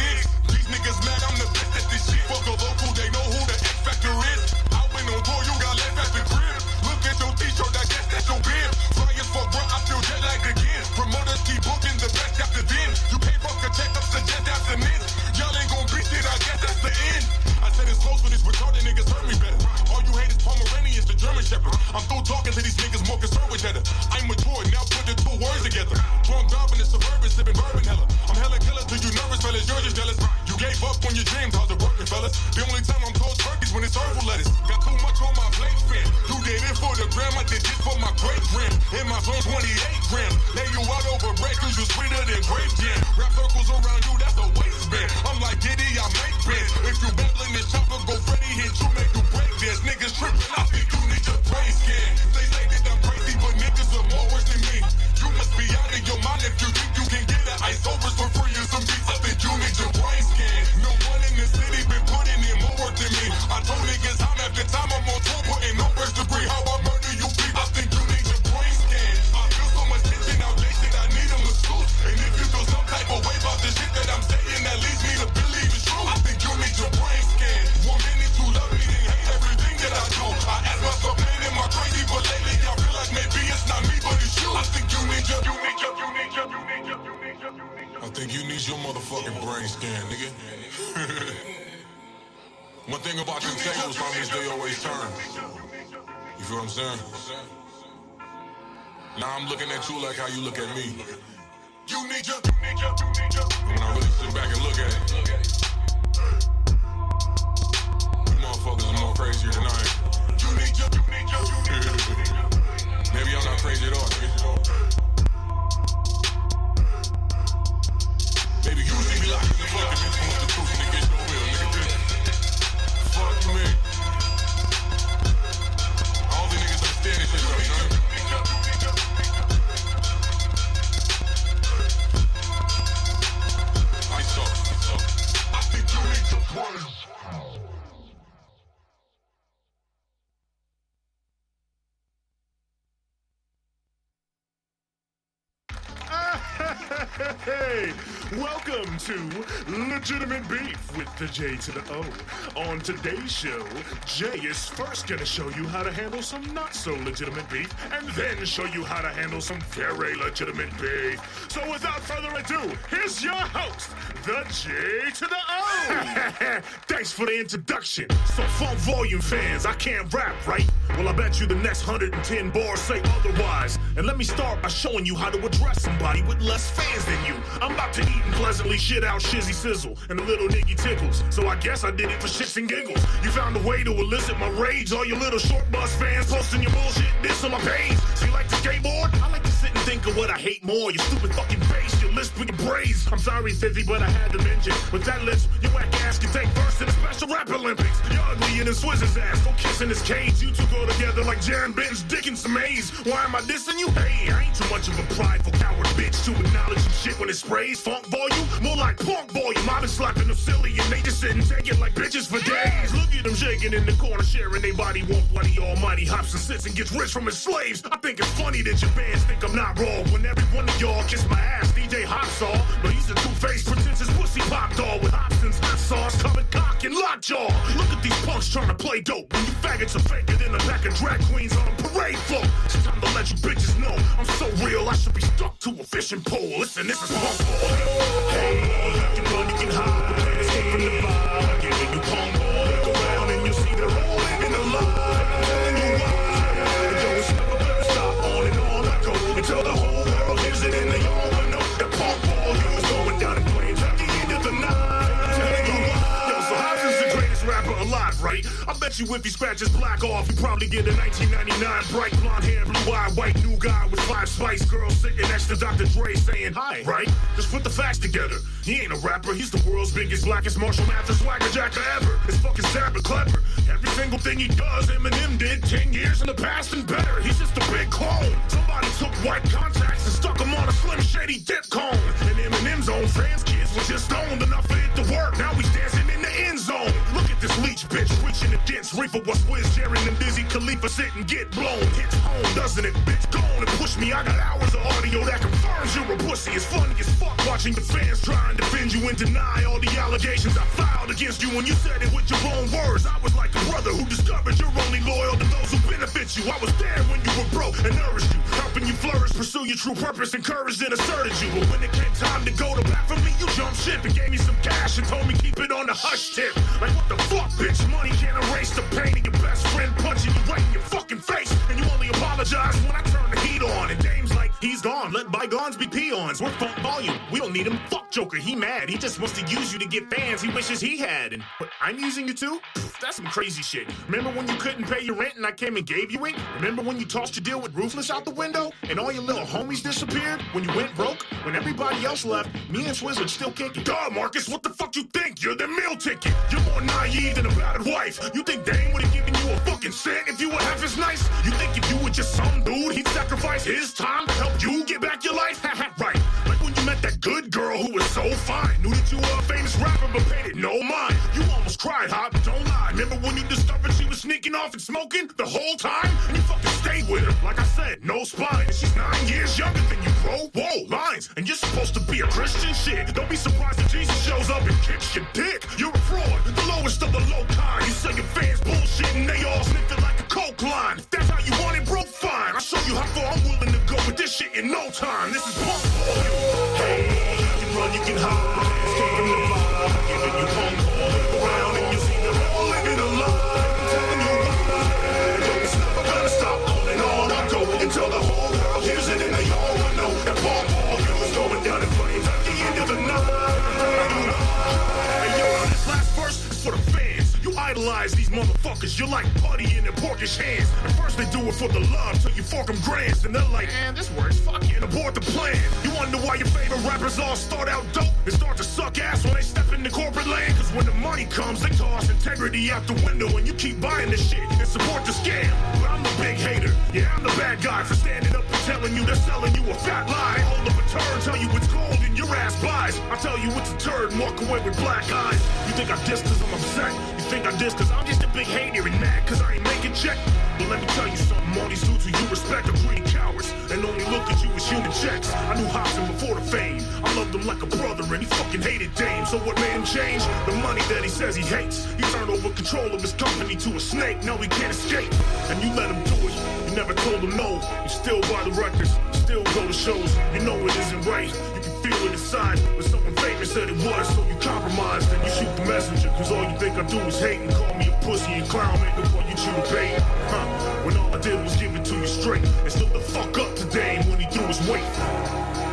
E: These niggas mad, I'm the best at this shit. Fuck a local, they know who the X Factor is. I went on tour, you got left at the crib. Look at your t-shirt, I guess that's your bib. Flyers for bro, I feel jet lagged again. Promoters keep booking the best after then. You can't fuck a check up, suggest abstinence. Y'all ain't gon' beat shit, I guess that's the end. I said it's close, but these retarded niggas hurt me better. All you hate is Pomeranians, the German Shepherd. I'm through talking to these niggas more concerned with cheddar. I'm mature, now put the 2 words together. Drunk driving in suburban, sipping bourbon hella. I'm hella killer till you nervous, fellas, you're just jealous. You gave up on your dreams, how's it working, fellas? The only time I'm cold turkeys when it's herbal lettuce. Got too much on my plate, spin. You did it for the gram, I did this for my great grand. In my zone, 28 grams. Lay you out over bread, cause you sweeter than grape jam. Wrap circles around you, that's a waistband. I'm like Diddy, I make bands. If you battling this chopper, go Freddy, hit you, make you break dance. Niggas tripping, I think you need your brain scan. They say that I'm crazy, but niggas are more worse than me. You must be out of your mind if you think you can get an ice overs for free or some beats. I think you need your brain scan. No one in the city been putting in more work than me. I told niggas time after time I'm on tour putting on first degree. How I murder you people? I think you need your brain scan. I feel so much tension now, they said I need a masseuse. And if you feel some type of way about the shit that I'm saying, that leads me to believe it's true. I think you need your brain scan. 1 minute you love me, then hate everything that I do. I ask myself, man, am I crazy? But lately I feel like maybe it's not me, but it's you. I think you need your. I think you need your motherfucking brain scan, nigga. One thing about them tables, homies, they always turn. You feel what I'm saying? Now I'm looking at you like how you look at me. You need your. When I really sit back and look at it, you motherfuckers are more crazier than I am. You need your. Maybe I'm not crazy at all, nigga. Baby, you see me like the fucking with the truth, nigga. It's no real, nigga. Fuck you, man. All the niggas understand this shit, though, you know? I think you need your brain. Hey, welcome to Legitimate Beef with the J to the O. On today's show, Jay is first gonna show you how to handle some not so legitimate beef, and then show you how to handle some very legitimate beef. So without further ado, here's your host, the J to the O. Thanks for the introduction. So Funk Volume fans, I can't rap, right? Well, I bet you the next 110 bars say otherwise. And let me start by showing you how to address somebody with less fans than you. I'm about to eat and pleasantly shit out Shizzy Sizzle and a little niggy tickles. So I guess I did it for shits and giggles. You found a way to elicit my rage. All you little short bus fans posting your bullshit this on my page. So you like to skateboard? I like to sit and think of what I hate more. Your stupid fucking face, your lisp with your braids. I'm sorry, Fizzy, but I had to mention. With that list, your whack ass can take first in the Special Rap Olympics. You're ugly in the Swizz's ass. Go kiss in his cage. You two go together like Jaron Benton's dick and some A's. Why am I dissing you? Hey, I ain't too much of a prideful coward bitch to acknowledge some shit when it sprays. Funk volume, more like punk volume. I've been slapping them silly and they just sit and take it like bitches for days. Look at them shaking in the corner, sharing they body. Won't bloody almighty hops and sits and gets rich from his slaves. I think it's funny that your fans think I'm not raw when every one of y'all kiss my ass. DJ Hot Saw, but he's a two-faced pretentious pussy pop doll with Hobson's hot sauce covered cock and lockjaw. Look at these punks trying to play dope when you faggots are faker than a pack of drag queens on a parade float. It's time to let you bitches know I'm so real I should be stuck to a fishing pole. Listen, this is punk ball. Hey, you can run, you can hide. Escape from the vibe. I'm giving you punk ball. Look around and you see they're all living a lie. I'm telling you why. And don't never gonna stop. On and on I go until the whole world hears it and they all wanna know that punk ball is going down in Plains at the end of the night. I'm telling you why. Yo, so Hobbs is the greatest rapper alive, right? I bet you if he scratches black off, he probably get a 1999 bright blonde hair, blue eye, white new guy with 5 Spice Girls sitting next to Dr. Dre saying hi, right? Just put the facts together. He ain't a rapper, he's the world's biggest, blackest Marshall Mathers swagger jacker ever. It's fucking sad but clever. Every single thing he does, Eminem did 10 years in the past and better. He's just a big clone. Somebody took white contacts and stuck him on a Slim Shady dip cone. And Eminem's own fans kids was just stoned enough for it to work. Now he's dancing in the end zone. Look at this leech bitch reaching against Reefer. What's Wiz, Jerry, and Dizzy Khalifa sit and get blown. Hits home, doesn't it? Bitch, go on and push me. I got hours of audio that confirms you're a pussy. It's funny as fuck watching the fans try and defend you and deny all the allegations I filed against you when you said it with your own words. I was like a brother who discovered you're only loyal to those who benefit you. I was there when you were broke and nourished you, helping you flourish, pursue your true purpose, encouraged and asserted you. But when it came time to go to bat for me, you jumped ship and gave me some cash and told me keep it on the hush tip. Like what the fuck, bitch? Money can't erase the pain of your best friend punching you right in your fucking face. And you only apologize when I turn the heat on. And Dame's like, he's gone, let bygones be peons. We're Funk Volume, we don't need him. Fuck Joker, he mad. He just wants to use you to get fans he wishes he had. And but I'm using you too? That's some crazy shit. Remember when you couldn't pay your rent and I came and gave you it? Remember when you tossed your deal with Ruthless out the window? And all your little homies disappeared? When you went broke? When everybody else left, me and Swizz would still kick it. Duh, Marcus, what the fuck you think? You're the meal ticket. You're more naive than a battered wife. You think Dame would have given you a fucking cent if you were half as nice? You think if you were just some dude, he'd sacrifice his time to help you get back your life? Right. Like when you met that good girl who was so fine. Knew that you were a famous rapper but paid it no mind. You almost cried, Hop, don't lie. Remember when you discovered she was sneaking off and smoking the whole time? And you fucking stayed with her. Like I said, no spine. And she's 9 years younger than you, bro. Whoa, lines. And you're supposed to be a Christian shit. Don't be surprised if Jesus shows up and kicks your dick. You're a fraud, the lowest of the low kind. You say your fans bullshit and they all sniff it like a coke line. If that's how you want it, bro, fine. I'll show you how far I'm willing to go with this shit in no time. This is punk volume. Hey, you can run, you can hide. Escape from the vibe. I'm giving you punk ball. Look around and you see they're all living a lie. I'm telling you why. It's never gonna stop. On and on I go until the whole world hears it and they all wanna know that punk volume is going down in flames at the end of the night. Hey, yo, this last verse is for the fans. You idolize these motherfuckers. You're like putty in their porkish hands. At first they do it for the love till you fork them grands. And they're like, man, this works. Fuck it, abort the plan. You wonder why your favorite rappers all start out dope and start to suck ass when they step into corporate land. Cause when the money comes, they toss integrity out the window and you keep buying the shit and support the scam. But I'm the big hater. Yeah, I'm the bad guy for standing up and telling you they're selling you a fat lie. Hold up a turn, tell you it's gold and your ass blind. lies. I tell you it's a turd and walk away with black eyes. You think I diss cause I'm upset? You think I diss cause I'm just a big hater and mad cause I ain't making check? But let me tell you something, all these dudes who you respect are greedy cowards and only look at you as human checks. I knew Hobson before the fame. I loved him like a brother and he fucking hated Dame. So what made him change? The money that he says he hates. He turned over control of his company to a snake. No, he can't escape. And you let him do it. You never told him no. You still buy the records, still go to shows. You know it isn't right. You can feel it inside. But someone famous said it was, so you compromised. And you shoot the messenger, cause all you think I do is hate and call me a pussy and clown me before you chew the bait. When all I did was give it to you straight and stood the fuck up to Dame when he threw his weight.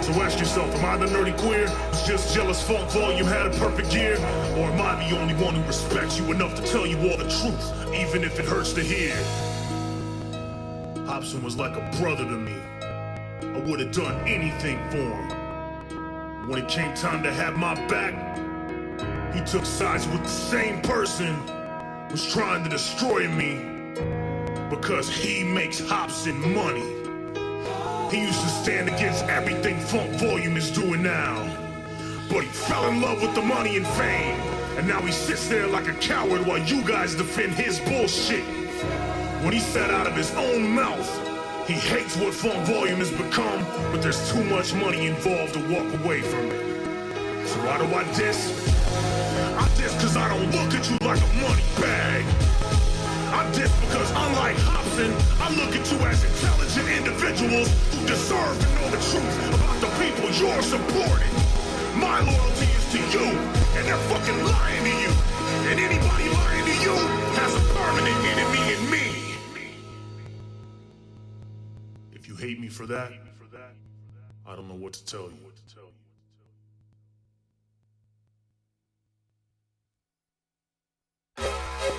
E: So ask yourself, am I the nerdy queer who's just jealous funk volume had a perfect year? Or am I the only one who respects you enough to tell you all the truth, even if it hurts to hear? Hobson was like a brother to me. I would have done anything for him. When it came time to have my back, he took sides with the same person who's trying to destroy me because he makes Hobson money. He used to stand against everything Funk Volume is doing now. But he fell in love with the money and fame. And now he sits there like a coward while you guys defend his bullshit. When he said out of his own mouth, he hates what Funk Volume has become, but there's too much money involved to walk away from it. So why do I diss? I diss cause I don't look at you like a money bag. I diss because unlike Hobson, I look at you as intelligent individuals who deserve to know the truth about the people you're supporting. My loyalty is to you, and they're fucking lying to you. And anybody lying to you has a permanent enemy in me. If you hate me for that, I don't know what to tell you.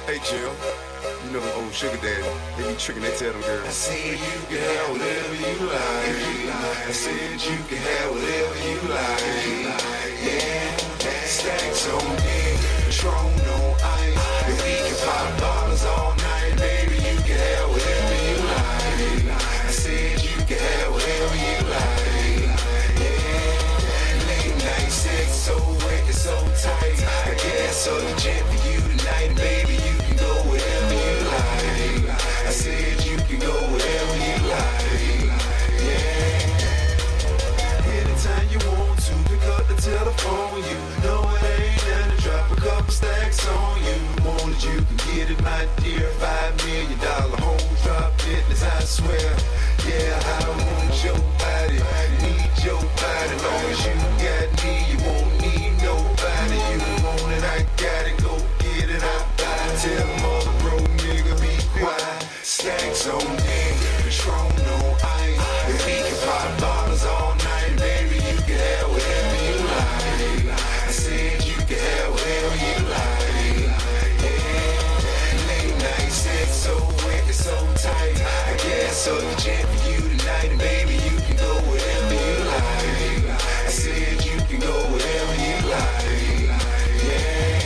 F: Hey Jim, you know them old sugar daddy, they be tricking, they tell them girls. I said you can have whatever you like. I said you can have whatever you like. Yeah, stacks on me, Patron on ice. And we can pop bottles all night, baby, you can have whatever you like. I said you can have whatever you like. Yeah, late night sex so wet and so tight. I guess so legit for you tonight, baby. Wherever you like, I said you can go wherever you like. Yeah. Anytime you want to, pick up the telephone. You know it ain't nothing to drop a couple stacks on you. Want it, you can get it, my dear. $5 million home drop business, I swear. Yeah, I want your body, need your body. Long as you got me, you won't need nobody. You want it, I got it, go get it, I buy it. Tell them all the bro nigga be quiet. Stacks on deck, Patron on ice. If we can pop bottles all night, baby, you can have whatever you like. I said you can have whatever you like. Yeah, late night sex so wet and so tight. I guess so legit for you tonight, and baby, you can go wherever you like. I said you can go wherever you like. Yeah.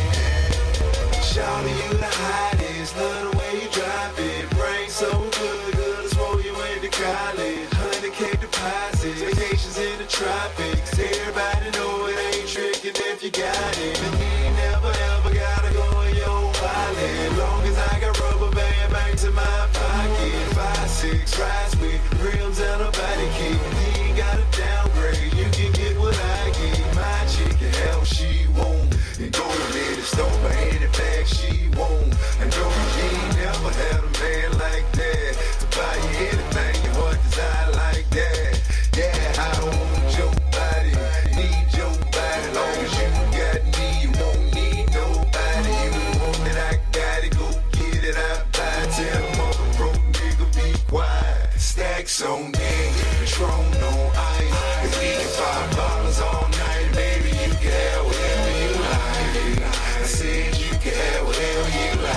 F: Shout you the hottest, love the way you drop it. Brain so good as for you went to college. 100K deposits, vacations in the tropics. Everybody know it ain't tricking if you got it. And you ain't never ever gotta go in your wallet. Long as I got rubber band back to my pocket. 5'6", rides with rims and a body kick. You ain't gotta downgrade, you can get what I get. My chick can have what she want. And go to the store for any bag she want. And know you ain't never had a man like that to buy you anything your heart desire like that. Yeah, I don't want your body, need your body. Long as you got me, you won't need nobody. You want it, I got it, go get it, I buy it. Tell them all the broke nigga be quiet. Stacks on deck, Patron on ice. If we can pop bottles all night, baby, you can have whatever you like. I said you can have whatever you like.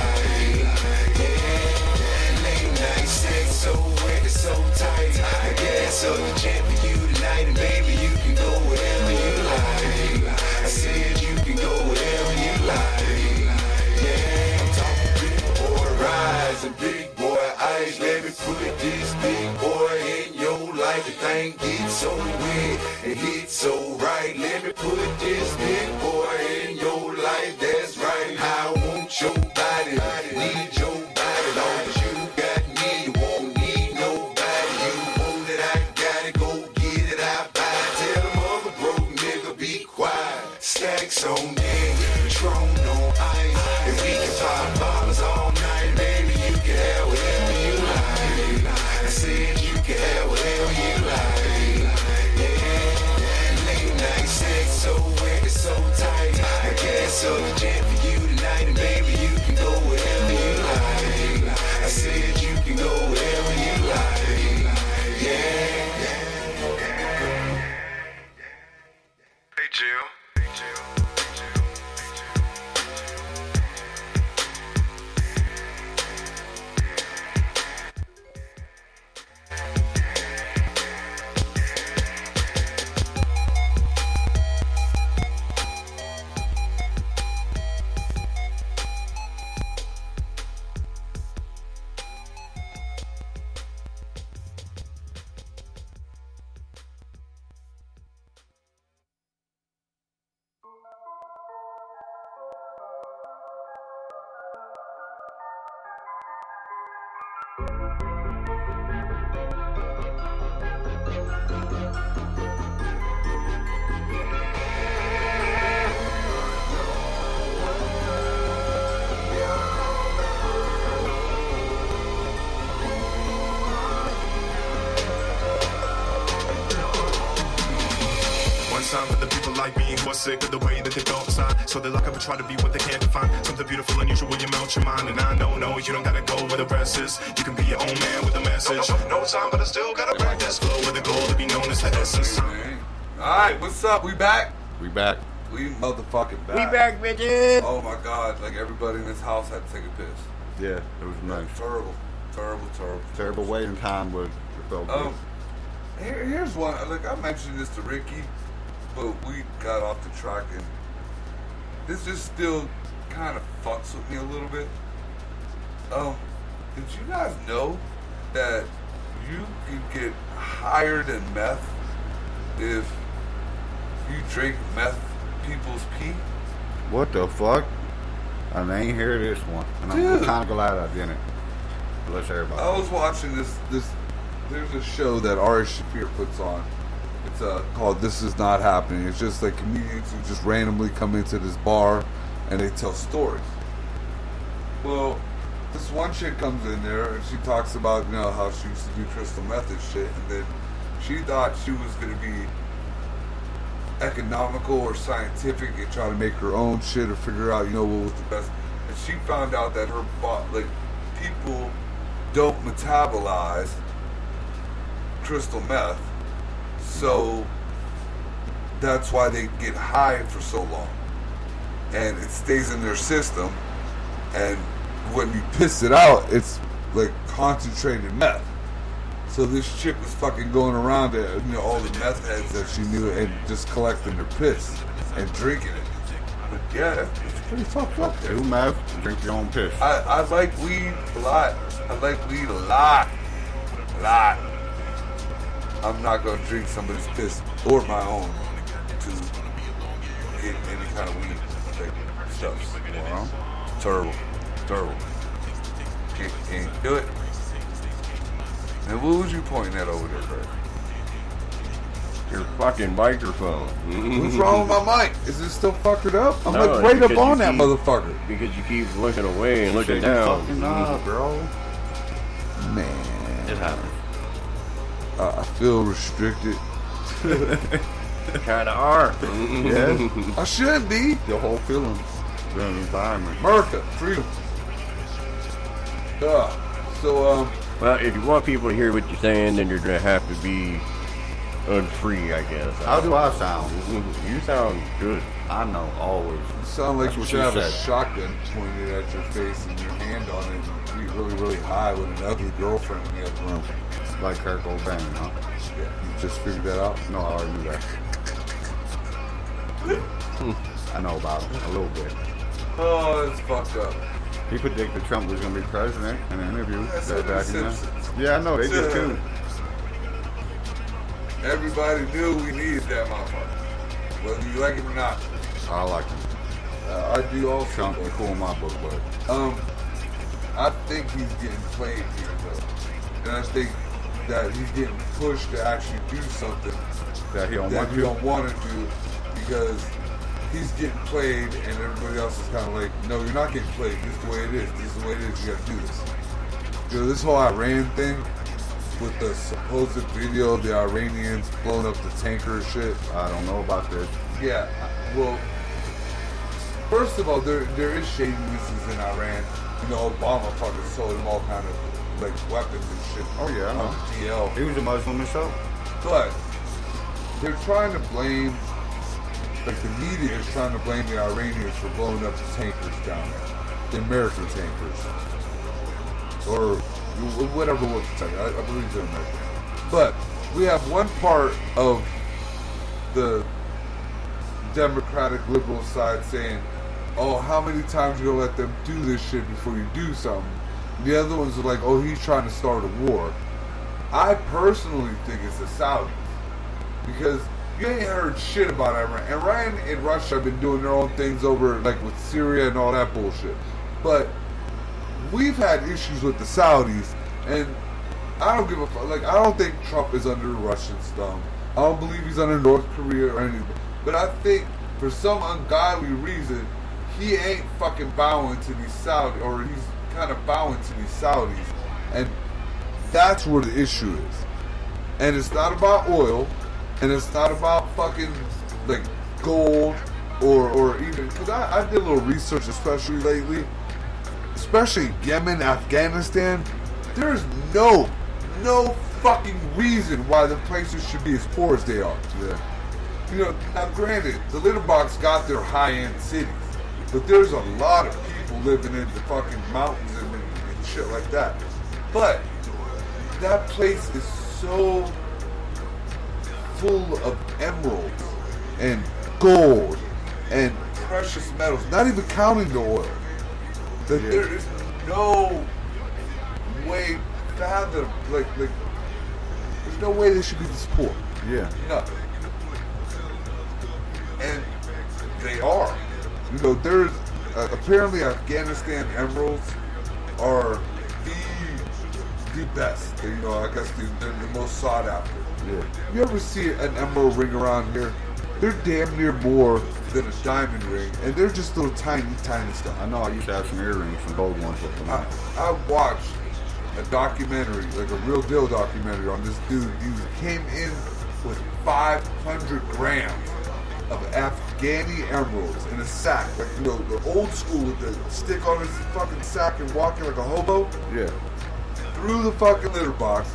F: Yeah, late night sex so wet and so tight. I guess so legit for you tonight, and baby, you can go wherever you like. I said you can go wherever you like. Yeah, I'm talking big boy rides and big boy ice. Let me put this big boy in your life. The thing gets so weird. wet and hit so right. Let me put this big boy in your life, that's right. I want your body, need your body. Long as you got me, you won't need nobody. You want it, I got it, go get it, I buy it. Tell them other broke nigga be quiet. Stacks on deck, Patron on ice, and we can pop bottles all night, baby. You can have whatever you like. I said you can have whatever you like. Yeah, late night sex so wet, it's so tight. I guess up the jet for you tonight, and baby you can go wherever you like. I said you can go wherever you like. Yeah.
A: Hey, Jill. One time for the people like me who are sick of the way that they don't sign. So they lock up and try to be what they can't define. Something beautiful, unusual, you melt your mind. And I know, you don't gotta go where the rest is. You can be your own man with a message. No time, but I still gotta practice. Flow with a goal to be known as the essence.
B: Alright, what's up? We back?
C: We back.
B: We motherfucking back.
D: We back, bitches.
B: Oh my god, like everybody in this house had to take a piss.
C: Yeah, it was nice.
B: Terrible.
C: Waiting time, but it felt good.
B: Here's one. Like I mentioned this to Ricky, but we got off the track, and this just still kind of fucks with me a little bit. Did you guys know that you can get higher than meth if you drink meth people's pee?
C: What the fuck? I ain't hear this one, and I'm kind of glad I didn't. Bless everybody.
B: I was watching this. There's a show that Ari Shaffir puts on. It's called "This Is Not Happening." It's just like comedians who just randomly come into this bar and they tell stories. Well, this one chick comes in there and she talks about how she used to do crystal meth and shit, and then she thought she was gonna be economical or scientific and try to make her own shit or figure out what was the best. And she found out that her people don't metabolize crystal meth, so that's why they get high for so long, and it stays in their system, and when you piss it out, it's like concentrated meth. So this chick was fucking going around to all the meth heads that she knew and just collecting their piss and drinking it. But yeah, it's pretty fucked up there.
C: Do meth, drink your own piss.
B: I like weed a lot. I like weed a lot. I'm not gonna drink somebody's piss or my own to get any kind of weed stuff.
C: Well,
B: Terrible. Can't do it. And what was you pointing at over there, Greg?
D: Your fucking microphone.
B: What's wrong with my mic? Is it still fuckered up? I'm
D: No,
B: like right up
D: because
B: on
D: you
B: that
D: keep-
B: motherfucker.
D: Because you keep looking away and looking
C: shaking
D: down.
C: fucking up, bro.
B: Man,
C: It happens.
B: I feel restricted.
D: Kind of are.
C: Yeah,
B: I shouldn't be.
C: the whole feeling, the environment.
B: America, freedom. So,
D: Well, if you want people to hear what you're saying, then you're gonna have to be unfree, I guess.
C: How do I sound?
D: You sound good.
C: I know, always.
B: you sound like
C: That's
B: you
C: what
B: should
C: she
B: have a
C: said.
B: shotgun pointed at your face and your hand on it and be really, really high with an ugly girlfriend in the other room.
C: Like Kurt Cobain, huh?
B: Yeah, you just figured that out?
C: No, I already knew that. I know about him a little bit.
B: Oh, that's fucked up.
C: He predicted Trump was going to be president in an interview
B: Yeah, so did
C: back in there.
B: Simpsons.
C: Yeah, I know, they did too.
B: everybody knew we needed that motherfucker, whether you like him or not.
C: I like him.
B: I do also.
C: Trump is cool in my book, but
B: I think he's getting played here, though, and I think that he's getting pushed to actually do something
C: that he don't
B: that
C: want
B: he
C: to.
B: don't want to do because he's getting played, and everybody else is kind of like, no, you're not getting played. This is the way it is. This is the way it is. You got to do this. You know, this whole Iran thing with the supposed video of the Iranians blowing up the tanker and shit.
C: I don't know about this.
B: Yeah, well, first of all, there is shadiness in Iran. You know, Obama fucking sold him all kind of like weapons and shit.
C: Oh yeah, I know.
B: On DL.
C: He was a Muslim himself.
B: But they're trying to blame, like the media is trying to blame the Iranians for blowing up the tankers down there, the American tankers, or whatever was the tanker. I believe they're American. But we have one part of the Democratic liberal side saying, oh, how many times you gonna let them do this shit before you do something? The other ones are like, oh, he's trying to start a war. I personally think it's the Saudis. Because you ain't heard shit about Iran. Iran and Russia have been doing their own things over, like with Syria and all that bullshit. But we've had issues with the Saudis, and I don't give a fuck. Like, I don't think Trump is under Russian thumb. I don't believe he's under North Korea or anything. But I think for some ungodly reason, he ain't fucking bowing to these Saudis, or he's kind of bowing to these Saudis. And that's where the issue is. And it's not about oil, and it's not about fucking, like, gold, or even, because I did a little research, especially lately, especially Yemen, Afghanistan. There's no fucking reason why the places should be as poor as they are.
C: Yeah.
B: You know, now granted, the litter box got their high-end cities, but there's a lot of people living in the fucking mountains and shit like that. But that place is so full of emeralds and gold and precious metals, not even counting the oil, that there is no way fathom, like there's no way they should be this poor.
C: Yeah.
B: No. And they are. You know, there's apparently Afghanistan emeralds are the best. You know, I guess they're the most sought after.
C: Yeah.
B: You ever see an emerald ring around here? They're damn near more than a diamond ring, and they're just little tiny stuff.
C: I know I used to have some earrings, some gold ones with them.
B: I watched a documentary, like a real deal documentary on this dude. He came in with 500 grams of Afghani emeralds in a sack, like, you know, the old school with the stick on his fucking sack and walking like a hobo.
C: Yeah.
B: Through the fucking litter box,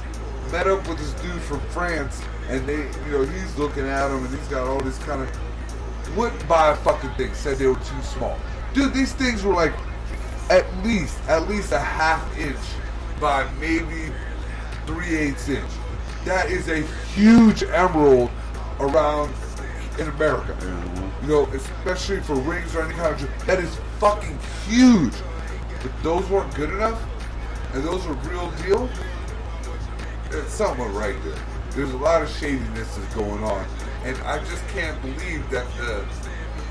B: met up with this dude from France, and they, you know, he's looking at him, and he's got all this kind of, wouldn't buy a fucking thing, said they were too small. Dude, these things were like at least a half inch by maybe 3/8 inch. That is a huge emerald around in America.
C: Mm-hmm.
B: You know, especially for rings or any kind of, that is fucking huge. But those weren't good enough, and those were real deal. There's something right there. There's a lot of shadiness that's going on, and I just can't believe that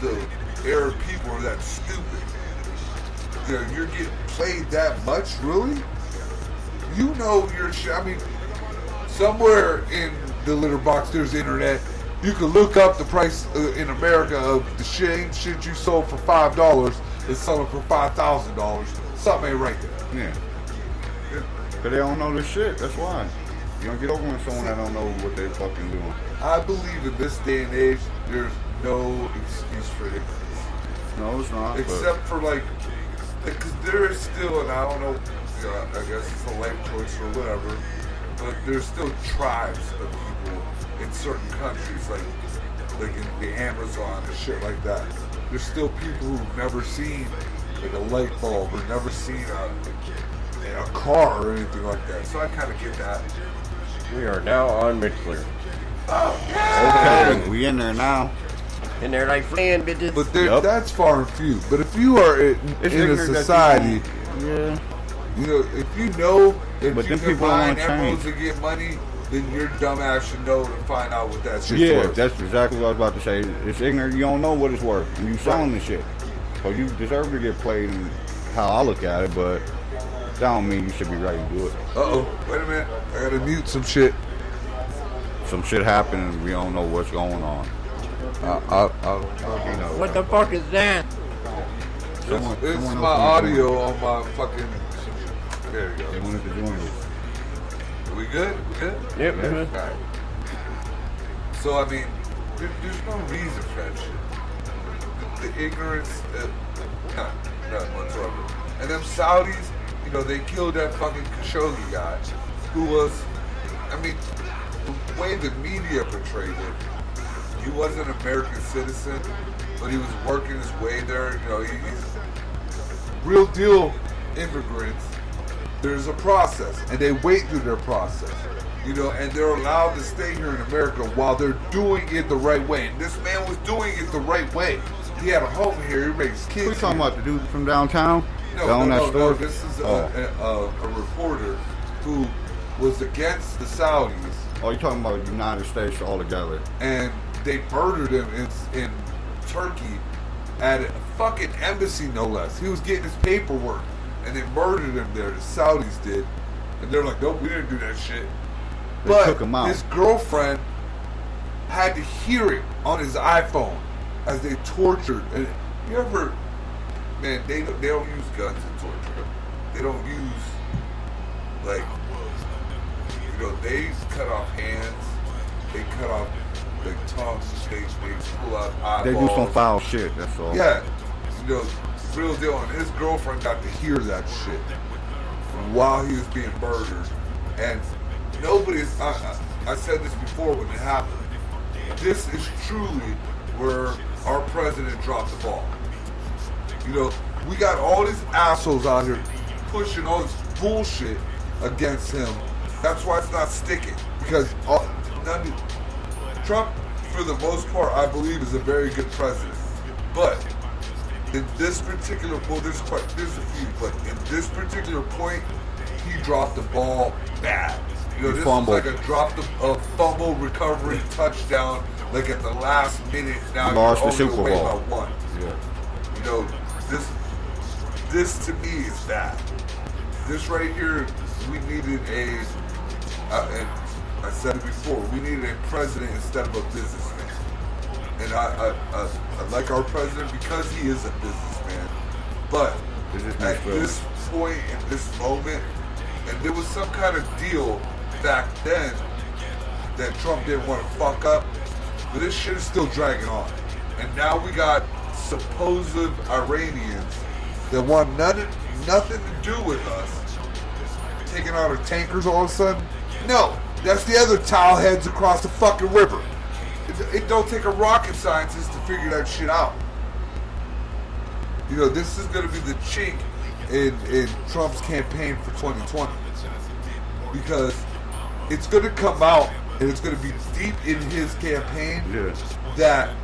B: the Arab people are that stupid. You know, you're getting played that much, really? You know your shit. I mean, somewhere in the litter box there's internet. You can look up the price in America of the shit you sold for $5 is selling for $5,000. Something ain't right there.
C: Yeah. Because they don't know this shit. That's why. You don't get over when someone that don't know what they're fucking doing.
B: I believe in this day and age, there's no excuse for ignorance.
C: No, it's not.
B: Except for, like, because there is still, and I don't know, you know, I guess it's a life choice or whatever, but there's still tribes of people in certain countries, like in the Amazon and shit like that. There's still people who've never seen, like, a light bulb or never seen a car or anything like that. So I kind of get that.
D: We are now on Mixler.
B: Oh, yeah!
C: Okay, we in there now.
D: And they're like playing bitches.
B: But that's far and few. But if you are in a society,
C: Yeah.
B: you know, if you know that
C: But
B: you
C: them
B: can
C: people
B: mine
C: wanna
B: emeralds
C: change.
B: and get money, then your dumb ass should know to find out what that shit's
C: Yeah,
B: worth.
C: that's exactly what I was about to say. It's ignorant. You don't know what it's worth, and you selling the shit. So you deserve to get played in how I look at it, but that don't mean you should be ready to do it.
B: Uh-oh, wait a minute. I gotta mute some shit.
C: Some shit happened, and we don't know what's going on.
B: You know.
D: What the fuck is that?
B: It's my audio on my fucking... There you
C: They
B: go.
C: wanted to join us.
B: Are we good? We good?
D: Yep.
C: Yeah.
B: Alright. So, I mean, there's no reason for that shit. The ignorance, none whatsoever. And them Saudis, you know, they killed that fucking Khashoggi guy, who was, I mean, the way the media portrayed it, he was an American citizen, but he was working his way there. You know, he's real deal immigrants. There's a process, and they wait through their process. You know, and they're allowed to stay here in America while they're doing it the right way. And this man was doing it the right way. He had a home here. He raised kids.
C: What you talking
B: here.
C: about? The dude from downtown?
B: No. This is a reporter who was against the Saudis,
C: Oh, you talking about the United States altogether?
B: and they murdered him in Turkey at a fucking embassy, no less. He was getting his paperwork, and they murdered him there. The Saudis did, and they're like, "Nope, we didn't do that shit."
C: They took him out.
B: His girlfriend had to hear it on his iPhone as they tortured. And you ever, man, they don't use guns in torture. They don't use, like, you know, they cut off hands, they cut off, like, tongues, they pull out eyeballs.
C: They do some foul shit, that's all.
B: Yeah, you know, real deal. And his girlfriend got to hear that shit while he was being murdered. And nobody's, I said this before when it happened, this is truly where our president dropped the ball. You know, we got all these assholes out here pushing all this bullshit against him. That's why it's not sticking. Because Trump, for the most part, I believe is a very good president. But in this particular, well, there's a few, but in this particular point, he dropped the ball bad. You know,
C: He
B: this
C: fumbled.
B: was like a fumble recovery touchdown, like at the last minute. Now
C: Lost
B: you're
C: the
B: only
C: Super
B: away
C: Bowl.
B: by one.
C: Yeah.
B: You know, this to me is bad. This right here, we needed and I said it before, we needed a president instead of a businessman. And I like our president because he is a businessman. But
C: Businessman
B: at
C: first.
B: this point, in this moment, and there was some kind of deal back then that Trump didn't want to fuck up, but this shit is still dragging on. And now we got supposed Iranians that want nothing to do with us taking out our tankers all of a sudden. No, that's the other towel heads across the fucking river. It don't take a rocket scientist to figure that shit out. You know, this is going to be the chink in Trump's campaign for 2020. Because it's going to come out, and it's going to be deep in his campaign
C: Yeah.
B: that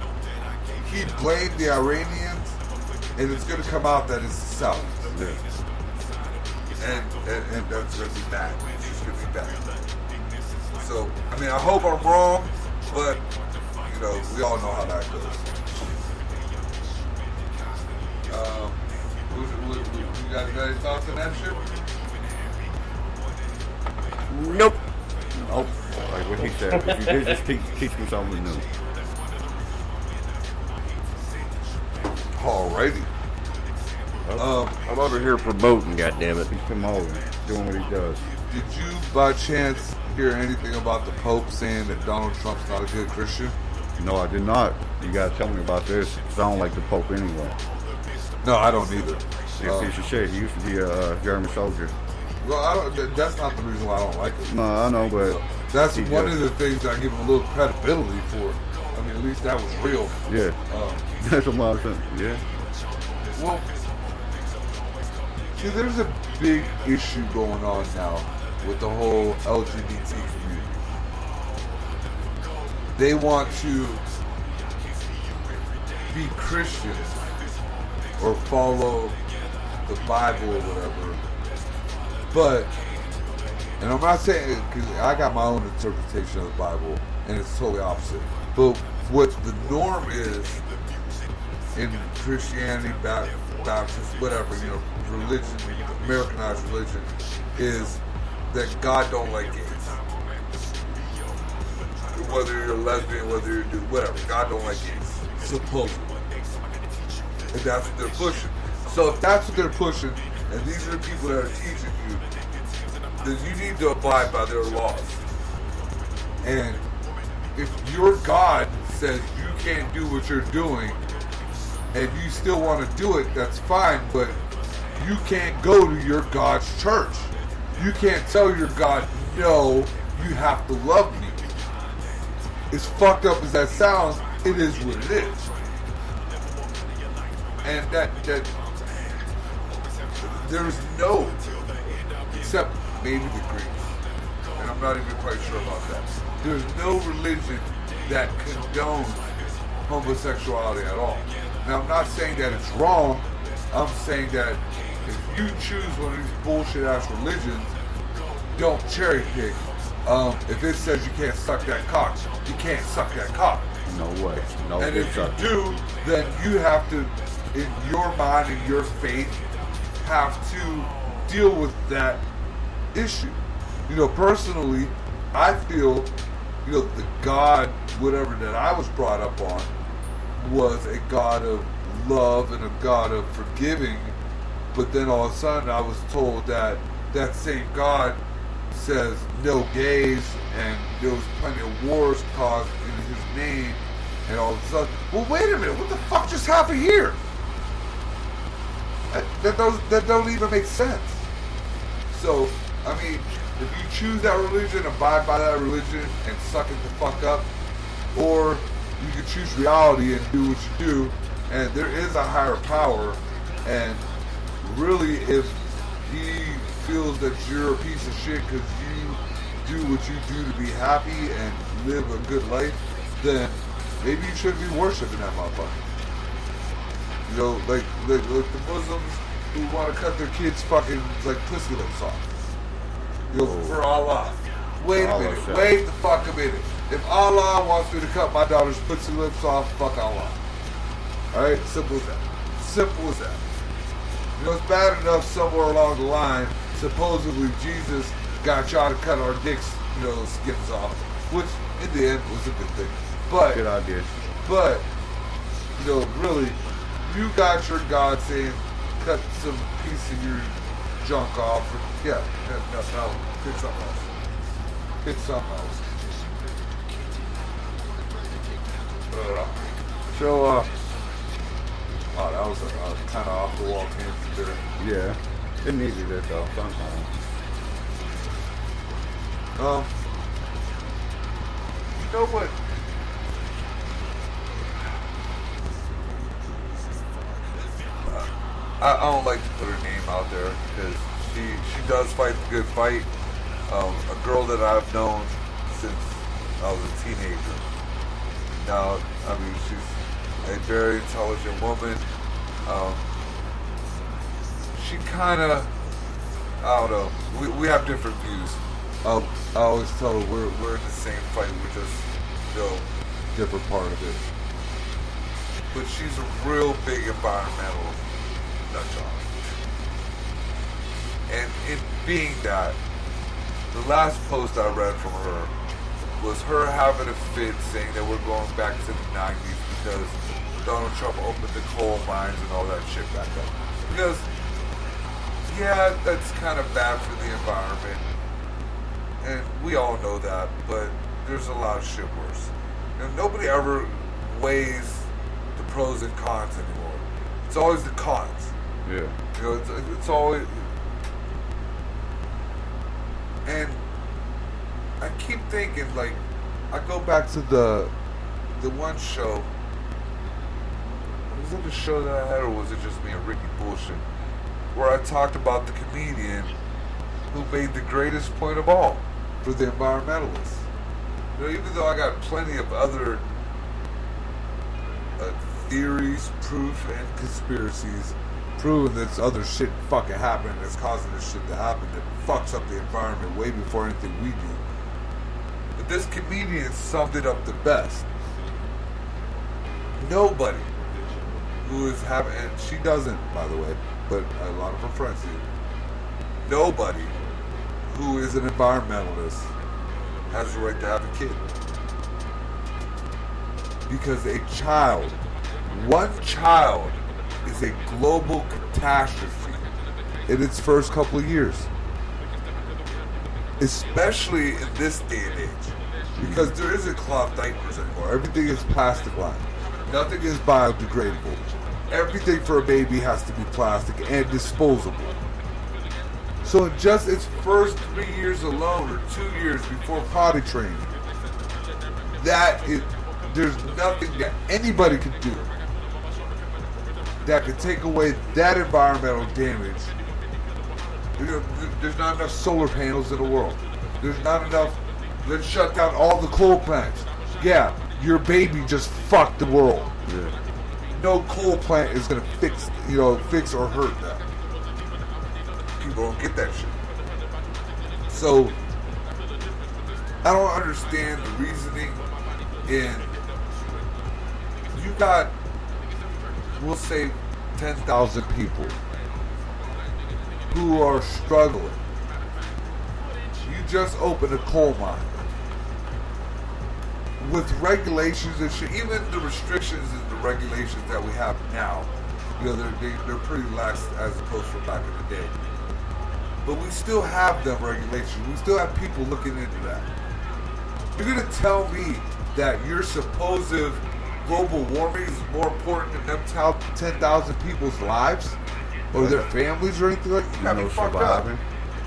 B: he blamed the Iranians, and it's going to come out that it's the Saudis.
C: Yeah.
B: And that's going to be bad. It's going to be bad. So, I mean, I hope I'm wrong, but, you know, we all know how that goes. You guys got any thoughts on that shit?
D: Nope.
C: Nope. Like what he said. If you did, just teach me something new.
B: Alrighty.
D: I'm over here promoting, goddammit.
C: He's promoting, doing what he does.
B: Did you, by chance, hear anything about the Pope saying that Donald Trump's not a good Christian?
C: No, I did not. You gotta tell me about this, because I don't like the Pope anyway.
B: No, I don't either.
C: He's a piece of shit. He used to be a German soldier.
B: Well, I don't. That's not the reason why I don't like it.
C: No, I know, but
B: That's
C: he
B: one
C: just-
B: of the things that I give him a little credibility for. I mean, at least that was real.
C: yeah, that's a lot of things. Yeah.
B: Well, see, there's a big issue going on now with the whole LGBT community. They want to be Christians or follow the Bible or whatever, but
G: And I'm not saying, because I got my own interpretation of the Bible, and it's totally opposite. But what the norm is in Christianity, Baptist, whatever, you know, religion, Americanized religion, is that God don't like gays. Whether you're a lesbian, whether you're a dude, whatever, God don't like gays. Supposedly. And that's what they're pushing. So if that's what they're pushing, and these are the people that are teaching you, then you need to abide by their laws. And if your God says you can't do what you're doing, and you still want to do it, that's fine, but you can't go to your God's church. You can't tell your God, no, you have to love me. As fucked up as that sounds, it is what it is. And that there's no, except maybe the Greeks, and I'm not even quite sure about that. There's no religion that condones homosexuality at all. Now, I'm not saying that it's wrong. I'm saying that if you choose one of these bullshit ass religions, don't cherry pick. If it says you can't suck that cock, you can't suck that cock.
C: No way. No.
G: And if you do, then you have to, in your mind and your faith, have to deal with that issue. You know, personally, I feel, you know, the God, whatever that I was brought up on, was a God of love and a God of forgiving. But then all of a sudden I was told that that same God says no gays, and there was plenty of wars caused in his name, and all of a sudden, well, wait a minute, what the fuck just happened here? That don't even make sense. So, I mean, if you choose that religion, abide by that religion, and suck it the fuck up, or you can choose reality and do what you do, and there is a higher power, and really, if he feels that you're a piece of shit because you do what you do to be happy and live a good life, then maybe you shouldn't be worshiping that motherfucker. You know, like the Muslims who want to cut their kids' fucking like pussy lips off. You know, for Allah. Wait a minute. Wait the fuck a minute. If Allah wants me to cut my daughter's pussy lips off, fuck Allah. Alright? Simple as that. Simple as that. You know, it's bad enough somewhere along the line, supposedly Jesus got y'all to cut our dicks, you know, skins off, which in the end was a good thing. But,
C: good idea.
G: But, you know, really, you got your God saying, cut some piece of your junk off. No, pick something else. Pick something else. So, wow, that was a kind of off the wall tangent there.
C: Yeah, it needed it though sometimes.
G: You know what? I don't like to put her name out there because she does fight the good fight. A girl that I've known since I was a teenager. Now, I mean, she's a very intelligent woman. She kind of, I don't know, we have different views. I always tell her we're in the same fight, we're just, you know, different part of it. But she's a real big environmental nut job. And it being that, the last post I read from her was her having a fit saying that we're going back to the 90s because Donald Trump opened the coal mines and all that shit back up. Because, yeah, that's kind of bad for the environment. And we all know that, but there's a lot of shit worse. You know, nobody ever weighs the pros and cons anymore. It's always the cons.
C: Yeah.
G: You know, it's always... And I keep thinking, like, I go back to the one show. Was it the show that I had, or was it just me and Ricky bullshit? Where I talked about the comedian who made the greatest point of all for the environmentalists. You know, even though I got plenty of other theories, proof, and conspiracies, proven this other shit fucking happening that's causing this shit to happen that fucks up the environment way before anything we do. But this comedian summed it up the best. Nobody who is having, and she doesn't, by the way, but a lot of her friends do. Nobody who is an environmentalist has the right to have a kid. Because a child, one child, is a global catastrophe in its first couple of years. Especially in this day and age. Because there isn't cloth diapers anymore. Everything is plastic lined. Nothing is biodegradable. Everything for a baby has to be plastic and disposable. So in just its first 3 years alone, or 2 years before potty training, there's nothing that anybody can do that could take away that environmental damage. You know, there's not enough solar panels in the world. There's not enough. Let's shut down all the coal plants. Yeah, your baby just fucked the world.
C: Yeah.
G: No coal plant is gonna fix or hurt that. People don't get that shit. So I don't understand the reasoning in. You got, we'll say, 10,000 people who are struggling. You just opened a coal mine. With regulations and shit, even the restrictions and the regulations that we have now, they're pretty lax as opposed to back in the day. But we still have them regulations. We still have people looking into that. You're gonna tell me that your supposed global warming is more important than them 10,000 people's lives or their families or anything like that? You got me fucked up.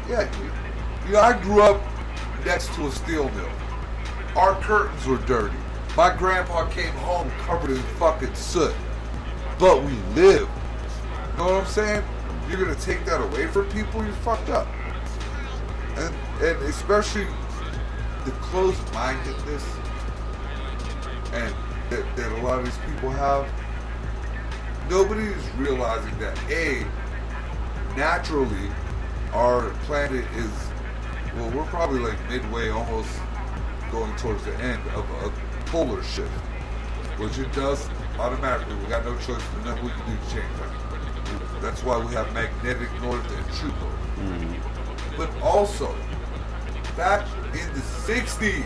G: Yeah, I grew up next to a steel mill. Our curtains were dirty. My grandpa came home covered in fucking soot. But we lived. You know what I'm saying? You're gonna take that away from people, you're fucked up. And especially the closed-mindedness and that a lot of these people have. Nobody is realizing that naturally our planet is, well, we're probably like midway, almost going towards the end of a polar shift, which it does automatically. We got no choice, there's nothing we can do to change that. That's why we have magnetic north and true north. Mm-hmm. But also, back in the 60s,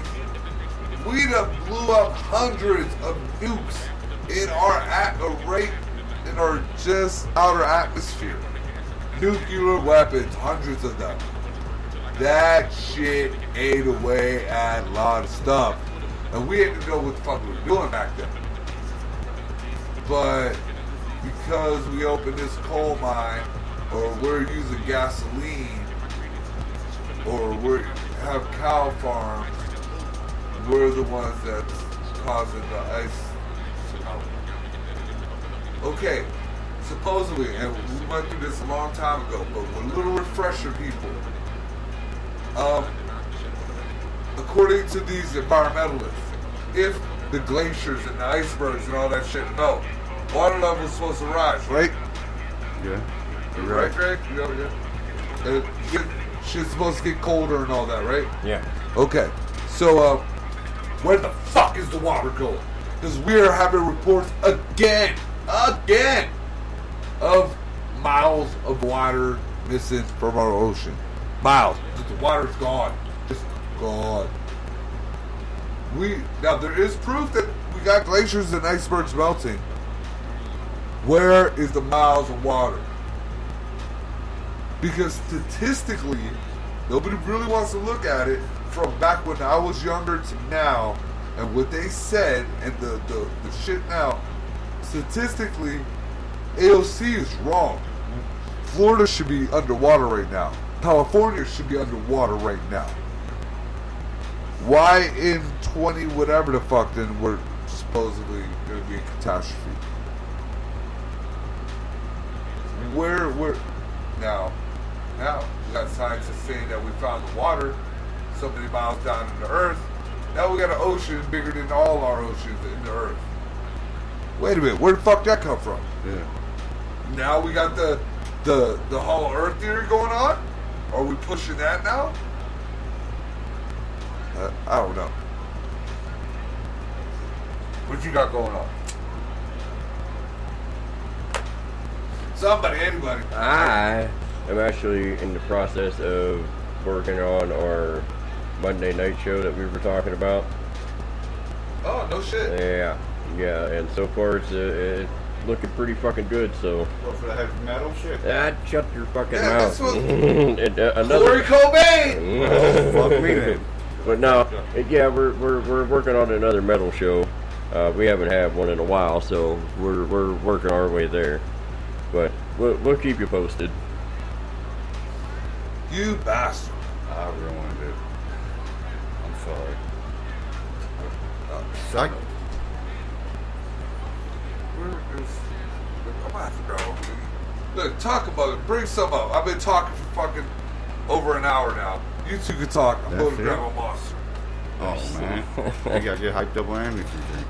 G: we done blew up hundreds of nukes in our just outer atmosphere. Nuclear weapons, hundreds of them. That shit ate away at a lot of stuff. And we didn't know what the fuck we were doing back then. But because we opened this coal mine, or we're using gasoline, or we have cow farms, we're the ones that's causing the ice. Okay, supposedly, and we went through this a long time ago, but with a little refresher, people. According to these environmentalists, if the glaciers and the icebergs and all that shit melt, water level's supposed to rise, right?
C: Yeah.
G: You're right, Greg? Yeah. Shit's supposed to get colder and all that, right?
D: Yeah.
G: Okay. So, where the fuck is the water going? Because we're having reports again, of miles of water missing from our ocean. Miles. The water's gone. Just gone. Now, there is proof that we got glaciers and icebergs melting. Where is the miles of water? Because statistically, nobody really wants to look at it from back when I was younger to now, and what they said and the shit now. Statistically, AOC is wrong. Florida should be underwater right now. California should be underwater right now. Why in 20 whatever the fuck then we're supposedly going to be a catastrophe? Where now we got scientists saying that we found the water so many miles down in the earth. Now we got an ocean bigger than all our oceans in the earth. Wait a minute, where the fuck that come from?
C: Yeah.
G: now we got the Hollow Earth theory going on? Are we pushing that now? I don't know. What you got going on? Somebody, anybody.
D: I am actually in the process of working on our Monday night show that we were talking about.
G: Oh, no shit.
D: Yeah, and so far it's looking pretty fucking good, so.
C: What, for the heavy metal shit?
D: Shut your fucking
G: Yeah,
D: mouth.
G: that's what-
D: Another.
G: Corey Cobain!
C: Fuck me then.
D: But no, we're working on another metal show. We haven't had one in a while, so we're working our way there. But we'll keep you posted.
G: You bastard.
C: I ruined it. I'm sorry. Psych.
G: Where is... I'm gonna have to go. Look, talk about it. Bring some up. I've been talking for fucking over an hour now. You two can talk. I'm going to
C: That's
G: grab
C: it?
G: a monster.
C: Oh, man. You gotta get hyped up on energy drink.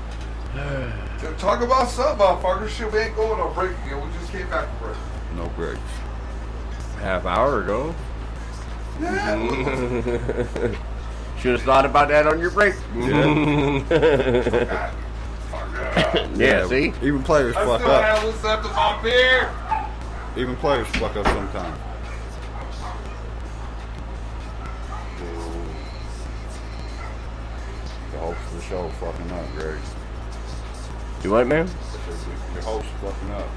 G: Talk about something, motherfucker. Shit, we ain't going on break again. We just came back from break.
C: No breaks.
D: Half hour ago.
G: Yeah.
D: Should have thought about that on your break.
G: God, fuck.
D: Yeah, see?
C: Even players
G: I
C: fuck
G: still
C: up.
G: have what's left of my beer.
C: Even players fuck up sometimes. The host of the show fucking up, Greg.
D: You what, man?
C: Your host fucking up.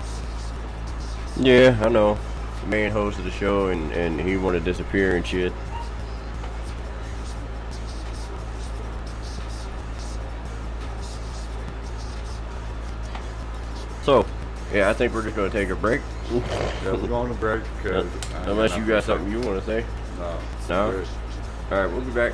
D: Yeah, I know. The main host of the show, and he want to disappear and shit. So, yeah, I think we're just going to take a break.
C: Yeah, we're going to break because...
D: Unless you got something you want to say.
C: No.
D: No?
C: Good.
D: Alright, we'll be back.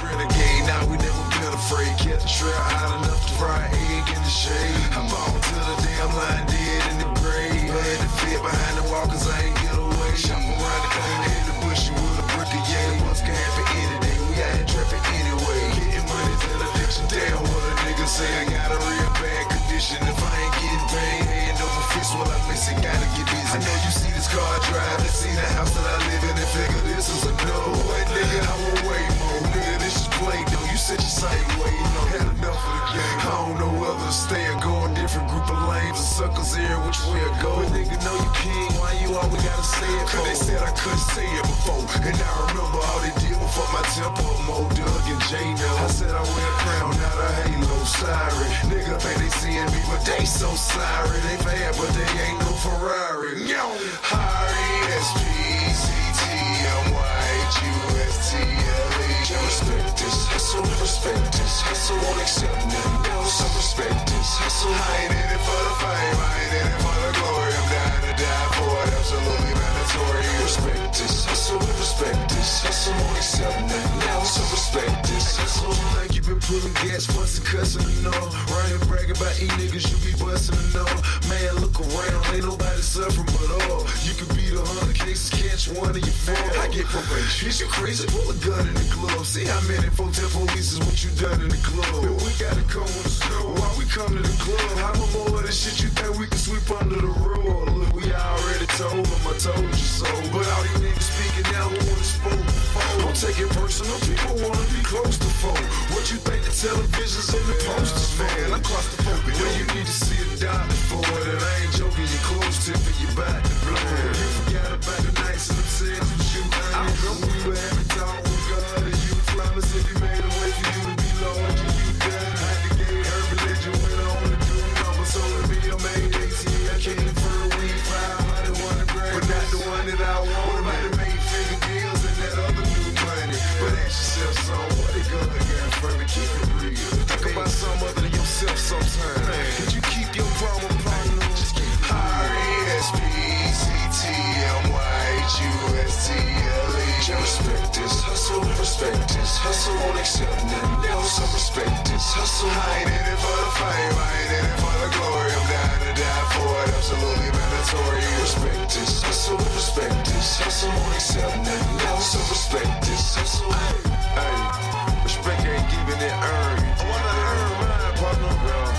F: Renegade, now we never been afraid. Kept the trail hot enough to fry an egg in the shade. I'm on to the damn line, dead in the grave. Had to fit behind the wall, cause I ain't get away. Shop around the corner, hit the bush with a brick of yay. What's can happen any day? We out here trapping anyway. Getting money's an addiction. Damn, what a nigga say. I got a real bad condition. If I ain't getting paid, hand over fist while I miss it. Gotta get busy. I know you see this car I drive. Let's see the house that I live in and figure this is a no. What nigga, I want way more. Nigga, this is play though. You set your sight way, you know, had enough of the game. I don't know whether to stay or go. A different group of lames and suckers here, which way I go. But nigga, know you king. Why you always gotta say it? Cause they said I couldn't say it before. And I remember all they did was fuck my temper. Mo Doug and J know. I said I wear a crown, not a halo. Sorry, nigga think they seeing me, but they so sorry. They bad, but they ain't no Ferrari. R-E-S-P-C-T-M-Y-H-U-S-T-L-E. Respect this hustle, respect this hustle. Won't accept nothing else. I respect this hustle. I ain't in it for the fame, I ain't in it for the glory. I'm down to die for it, absolutely mandatory. Respect this hustle, respect this hustle. Won't accept nothing else. I respect this hustle. Like you been pulling gas, busting, cussing, you know. Ryan bragging about niggas, you be busting, you know. Man, look around, ain't nobody suffering but all. You could beat 100 cases, catch one of your four. I get probation. Is you crazy? Pull a gun in the glove. See how many folks tell police is what you done in the club. If we gotta come with the snow, why we come to the club? How much more of this shit you think we can sweep under the rug? Look, we already told them, I told you so. But all these niggas speaking now who wanna spoke before. Don't take it personal, people wanna be close to foe. What you think the television's and the posters, man? I'm claustrophobic. When you need to see a doctor for it, and I ain't joking, your clothes tipping, you back to blow. You forgot about the nights and the tears and you. I remember we were having talk with God, and you promised if you made a way for you to be Lord, you done. Had to get her religion, went on to do numbers. So let me a made 18. I came for a week, 500, one to grab, but not the one that I want. What about the made figure deals and that other new money? But ask yourself, so what they gonna get from me? Keep it real. Think about some other than yourself sometime. Could you keep your drama partner? Just keep R-E-S-P-C-T-M-Y-H-U-S-T-L-E. Respect this hustle, respect this hustle. Won't accept nothing else. I respect this hustle. I ain't in it for the fame, I ain't in it for the glory. I'm down to die for it, absolutely mandatory. Respect this hustle, respect this hustle. Won't accept nothing else. I respect this hustle. Hey, respect ain't giving it earned. I wanna earn mine, partner. Well,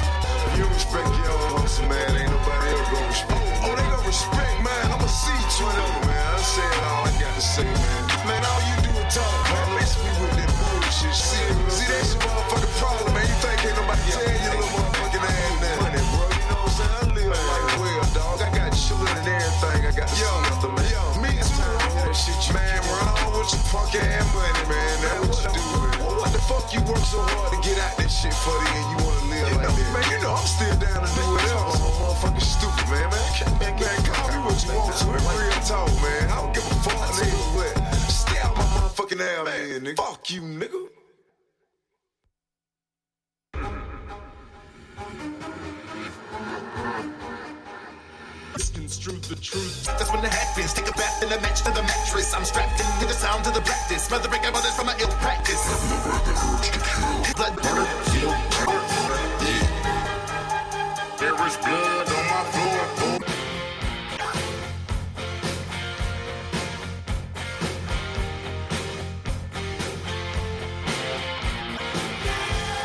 F: if you respect your hustle, man, ain't nobody respect, man, I'ma see you. Whatever, man. I said all I got to say, man. Man, all you do is talk, man. Let's be with that bullshit. See, that's your motherfucking problem, man. You think ain't nobody tell you little motherfucking ass now. Money, bro. You know what I'm saying? I live like well, dog. I got children and everything. I got to see after, man. Me too. That shit, you man, run on with your punk ass money, man. That's what you do, man. Well, what the fuck you work so hard to get out that shit for the end? You wanna live like that? Man, you know I'm still down to do whatever. I'm motherfucking stupid, man. Man, call me what you want to. It's real talk, man. I don't give a fuck, nigga. But stay out my motherfucking ass, man, nigga. Fuck you, nigga.
A: Misconstrue the truth.
H: That's when it happens. Take a bath in a match to the mattress. I'm strapped into the sound of the practice. Mothering my mothers from my ill practice. Blood burner.
A: There is blood on my floor.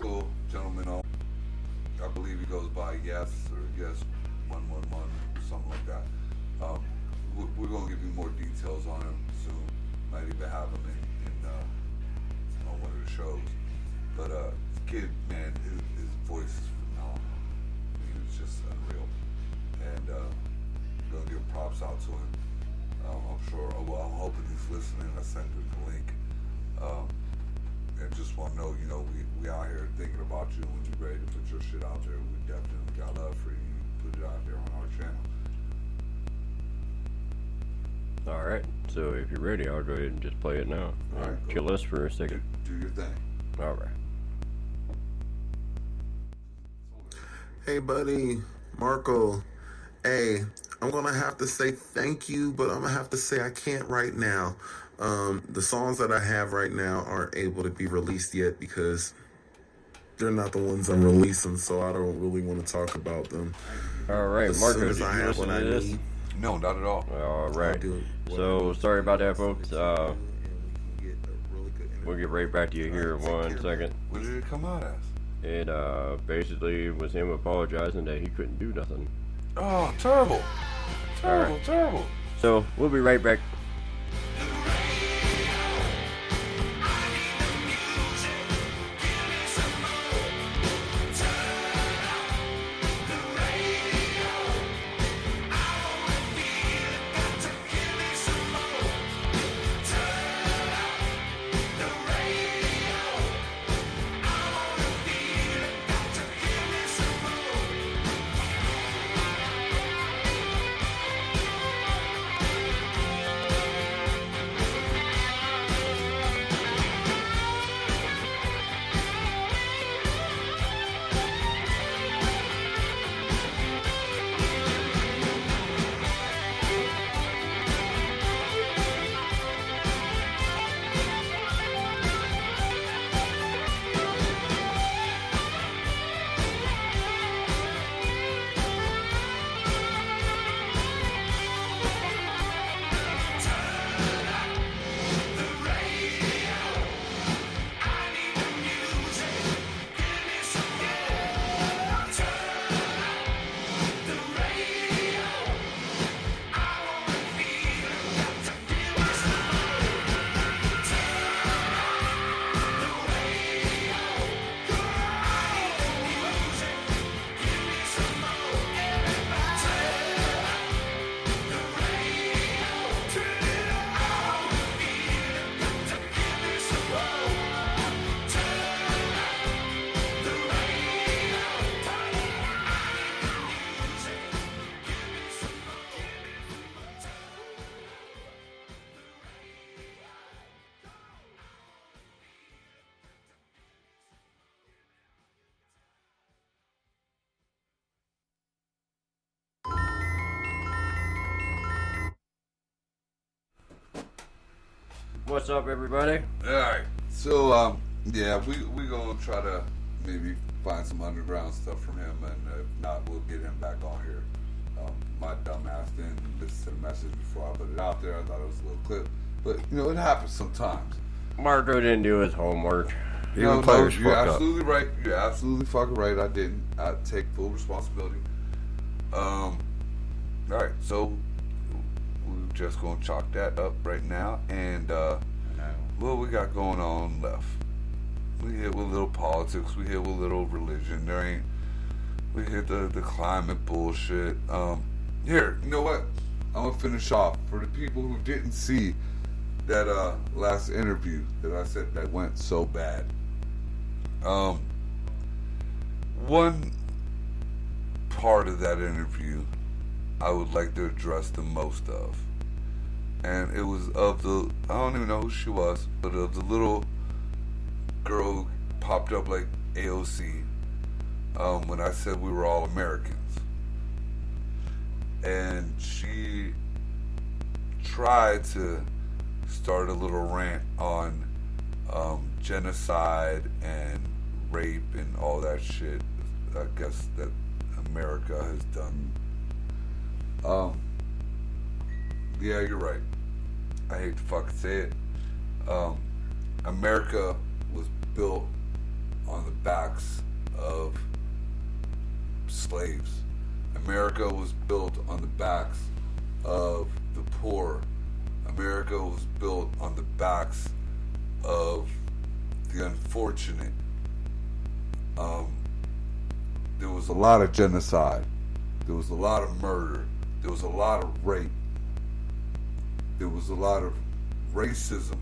G: Cool, gentleman. I believe he goes by Yes or Yes 111 or something like that. We're gonna give you more details on him soon. Might even have him in on one of the shows. But kid, man, his voice is phenomenal. I mean, it's just unreal. And gonna give props out to him. I'm sure. Well, I'm hoping he's listening. I sent him the link. And just want to know, you know, we out here thinking about you. When you're ready to put your shit out there, we definitely got love for you. Put it out there on our channel.
D: Alright, so if you're ready, I'll go ahead and just play it now.
G: All right,
D: Kill
G: go.
D: us for a second.
G: Do your thing.
D: Alright.
I: Hey, buddy, Marco. Hey, I'm gonna have to say thank you, but I'm gonna have to say I can't right now. The songs that I have right now aren't able to be released yet because they're not the ones I'm releasing, so I don't really want to talk about them.
D: Alright,
I: As
D: Marco,
I: soon
D: did
I: as
D: you
I: I have
D: listen
I: what
D: to
I: I
D: this?
I: need,
G: No, not at all.
I: I'll
D: Alright.
I: do what I
D: So,
I: need.
D: sorry about that, folks.
I: And we can get a really good
D: We'll
I: interview.
D: get right back to you here in
I: Take
D: one
I: care,
D: second.
G: What did it come out as?
D: It basically was him apologizing that he couldn't do nothing.
G: Oh, terrible. Terrible,
D: Alright.
G: terrible.
D: So, we'll be right back. What's up, everybody?
G: Alright. So, yeah, we gonna try to maybe find some underground stuff from him, and if not, we'll get him back on here. My dumbass didn't listen to the message before I put it out there. I thought it was a little clip. But, you know, it happens sometimes.
D: Marco didn't do his homework.
C: Even players
G: you're
C: fuck up.
G: absolutely right. You're absolutely fucking right. I didn't. I take full responsibility. Alright, so we're just gonna chalk that up right now, and what we got going on left? We hit with a little politics, we hit with a little religion. We hit the climate bullshit. Here, you know what? I'm gonna finish off for the people who didn't see that last interview that I said that went so bad. One part of that interview I would like to address the most of, and it was of the, I don't even know who she was, but of the little girl who popped up like AOC when I said we were all Americans. And she tried to start a little rant on genocide and rape and all that shit, I guess, that America has done. Yeah, you're right. I hate to fucking say it. America was built on the backs of slaves. America was built on the backs of the poor. America was built on the backs of the unfortunate. There was a lot of genocide. There was a lot of murder. There was a lot of rape. There was a lot of racism.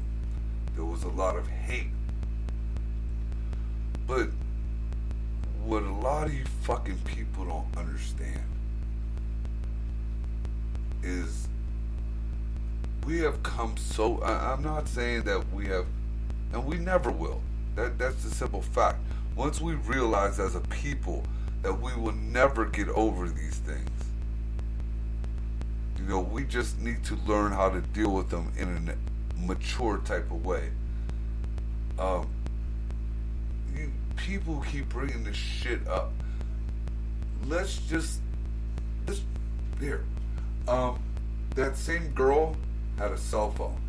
G: There was a lot of hate. But what a lot of you fucking people don't understand is we have come so, I'm not saying that we have, and we never will. That's the simple fact. Once we realize as a people that we will never get over these things, you know, we just need to learn how to deal with them in a mature type of way. People keep bringing this shit up. Let's here. That same girl had a cell phone.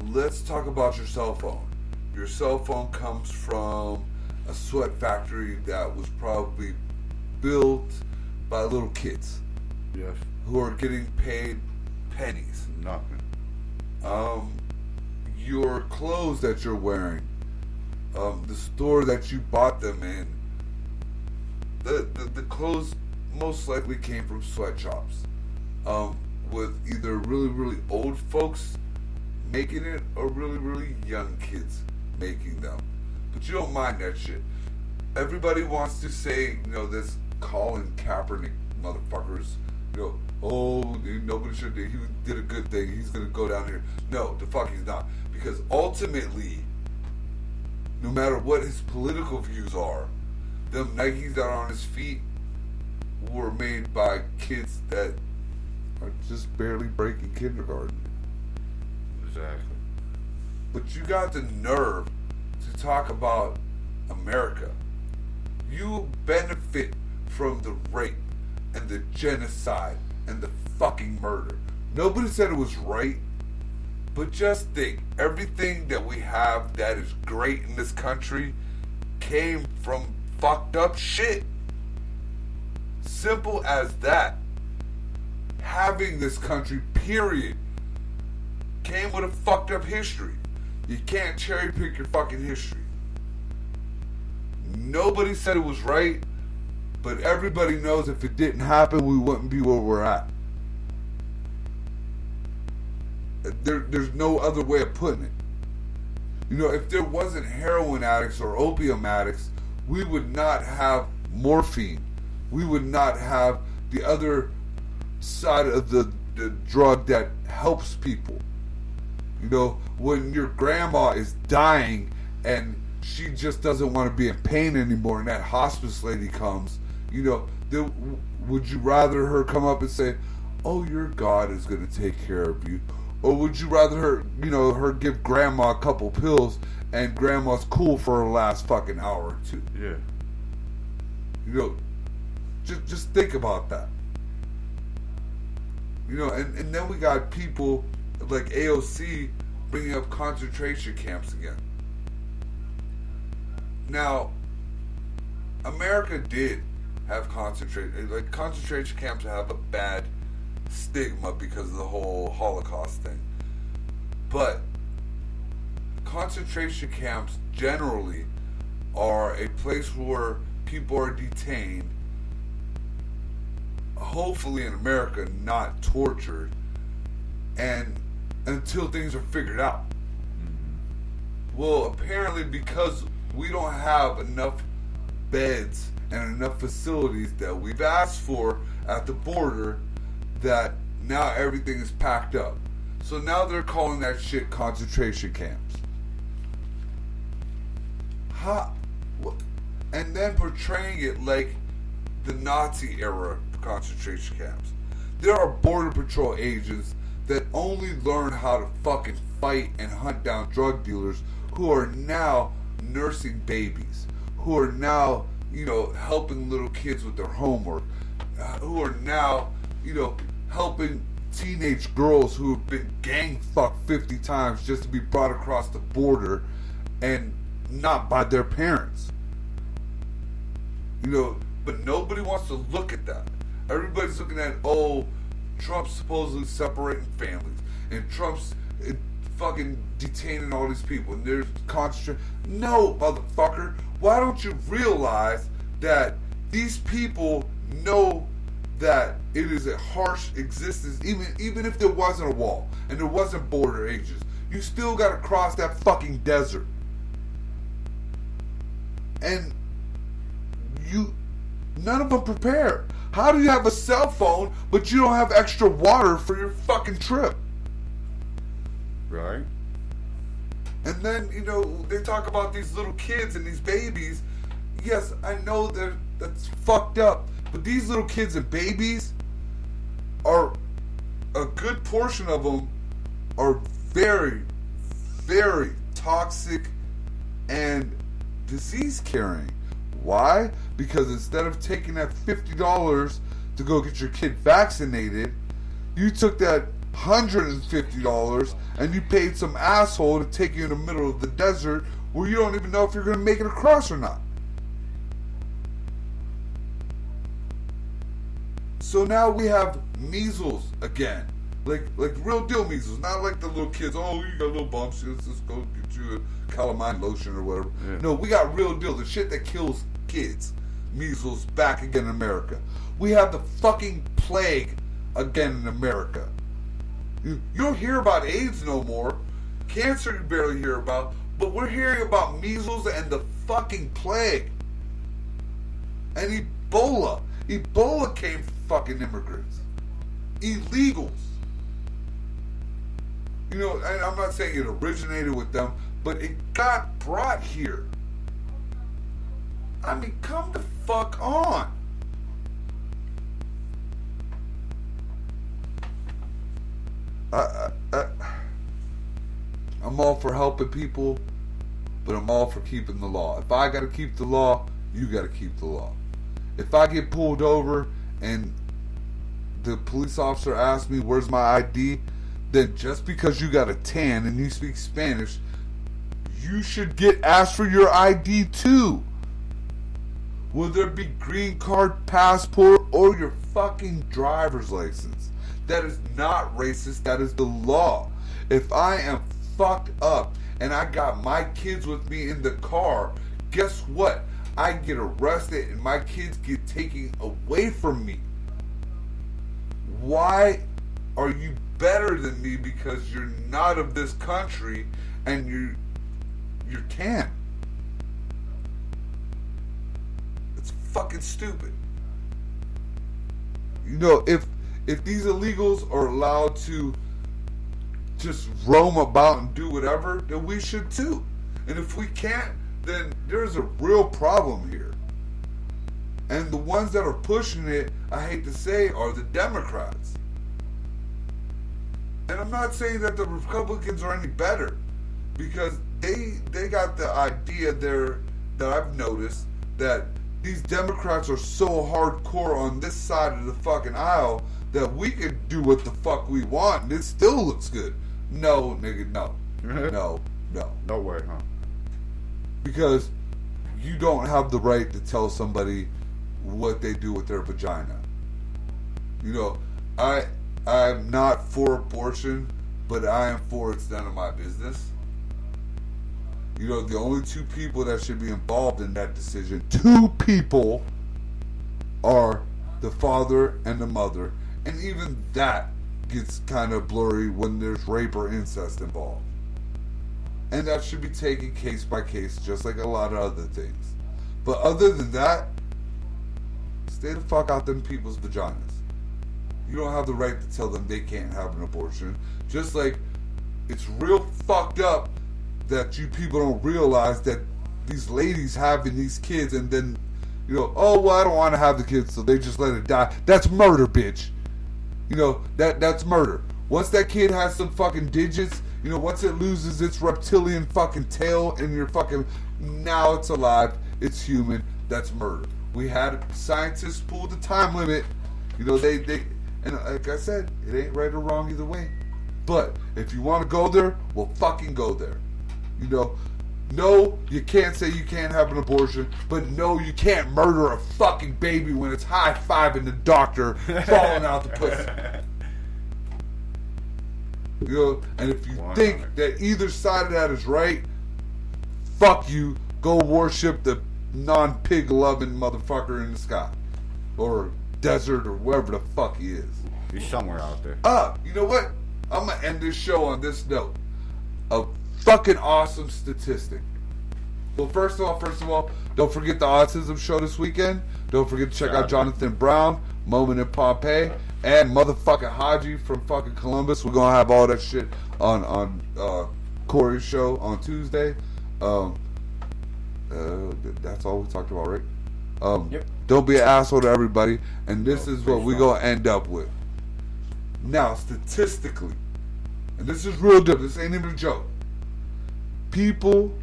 G: Let's talk about your cell phone. Your cell phone comes from a sweat factory that was probably built by little kids.
C: Yes.
G: Who are getting paid pennies.
C: Nothing.
G: Your clothes that you're wearing, the store that you bought them in, the clothes most likely came from sweatshops, with either really, really old folks making it or really, really young kids making them. But you don't mind that shit. Everybody wants to say, you know, this Colin Kaepernick motherfuckers, you know, oh, nobody should, he did a good thing, he's gonna go down here. No, the fuck he's not. Because ultimately, no matter what his political views are, them Nikes that are on his feet were made by kids that are just barely breaking kindergarten.
C: Exactly.
G: But you got the nerve to talk about America. You benefit from the rape and the genocide and the fucking murder. Nobody said it was right, but just think, everything that we have that is great in this country came from fucked up shit. Simple as that. Having this country, period, came with a fucked up history. You can't cherry pick your fucking history. Nobody said it was right, but everybody knows if it didn't happen, we wouldn't be where we're at. There's no other way of putting it. You know, if there wasn't heroin addicts or opium addicts, we would not have morphine. We would not have the other side of the drug that helps people. You know, when your grandma is dying and she just doesn't want to be in pain anymore and that hospice lady comes, you know, would you rather her come up and say, oh, your God is going to take care of you? Or would you rather her, you know, her give grandma a couple pills and grandma's cool for her last fucking hour or two?
C: Yeah.
G: You know, just think about that. You know, and then we got people like AOC bringing up concentration camps again. Now, America did have concentration camps have a bad stigma because of the whole Holocaust thing. But concentration camps generally are a place where people are detained, hopefully in America, not tortured, and until things are figured out. Well, apparently because we don't have enough beds and enough facilities that we've asked for at the border, that now everything is packed up. So now they're calling that shit concentration camps. And then portraying it like the Nazi era concentration camps. There are border patrol agents that only learn how to fucking fight and hunt down drug dealers who are now nursing babies, who are now, helping little kids with their homework, who are now, helping teenage girls who have been gang fucked 50 times just to be brought across the border, and not by their parents. But nobody wants to look at that. Everybody's looking at, Trump's supposedly separating families, and Trump's fucking detaining all these people, and there's concentration. No, motherfucker. Why don't you realize that these people know that it is a harsh existence, even if there wasn't a wall and there wasn't border agents, you still gotta cross that fucking desert. And none of them prepare. How do you have a cell phone but you don't have extra water for your fucking trip?
C: Right.
G: And then, they talk about these little kids and these babies. Yes, I know that's fucked up. But these little kids and babies are, a good portion of them are very, very toxic and disease carrying. Why? Because instead of taking that $50 to go get your kid vaccinated, you took that $150 and you paid some asshole to take you in the middle of the desert where you don't even know if you're going to make it across or not. So now we have measles again. Like real deal measles, not like the little kids, you got little bumps, let's just go get you a calamine lotion or whatever. Yeah. No, we got real deal, the shit that kills kids. Measles back again in America. We have the fucking plague again in America. You don't hear about AIDS no more. Cancer you barely hear about, but we're hearing about measles and the fucking plague. And Ebola. Ebola came from fucking immigrants. Illegals. And I'm not saying it originated with them, but it got brought here. I mean, come the fuck on. I'm all for helping people, but I'm all for keeping the law. If I gotta keep the law, you gotta keep the law. If I get pulled over and the police officer asks me where's my ID, then just because you got a tan and you speak Spanish, you should get asked for your ID too. Whether it be green card, passport, or your fucking driver's license. That is not racist, that is the law. If I am fucked up and I got my kids with me in the car, guess what? I get arrested and my kids get taken away from me. Why are you better than me because you're not of this country and you're tan? It's fucking stupid. If these illegals are allowed to just roam about and do whatever, then we should too. And if we can't, then there's a real problem here. And the ones that are pushing it, I hate to say, are the Democrats. And I'm not saying that the Republicans are any better, because they got the idea there that I've noticed that these Democrats are so hardcore on this side of the fucking aisle that we could do what the fuck we want and it still looks good. No, nigga, no. No.
C: No way, huh?
G: Because you don't have the right to tell somebody what they do with their vagina. You know, I'm not for abortion, but I am for it's none of my business. You know, the only two people that should be involved in that decision, two people, are the father and the mother. And even that gets kind of blurry when there's rape or incest involved. And that should be taken case by case, just like a lot of other things. But other than that, stay the fuck out them people's vaginas. You don't have the right to tell them they can't have an abortion. Just like it's real fucked up that you people don't realize that these ladies having these kids and then, you know, oh, well, I don't want to have the kids, so they just let it die. That's murder, bitch. You know, that's murder. Once that kid has some fucking digits, you know, once it loses its reptilian fucking tail and you're fucking, now it's alive, it's human, that's murder. We had scientists pull the time limit. You know, they and like I said, it ain't right or wrong either way. But if you want to go there, well, fucking go there. You know, no, you can't say you can't have an abortion, but no, you can't murder a fucking baby when it's high-fiving the doctor falling out the pussy. You know, and if you think that either side of that is right, fuck you, go worship the non-pig loving motherfucker in the sky. Or desert or wherever the fuck he is.
C: He's somewhere out there.
G: You know what? I'm gonna end this show on this note. A fucking awesome statistic. Well, first of all, don't forget the autism show this weekend. Don't forget to check out Jonathan Brown, Moment in Pompeii, and motherfucking Haji from fucking Columbus. We're gonna have all that shit on Corey's show on Tuesday. That's all we talked about, right?
D: Yep.
G: Don't be an asshole to everybody. And this is what we're going to end up with. Now, statistically, and this is real dope, this ain't even a joke. People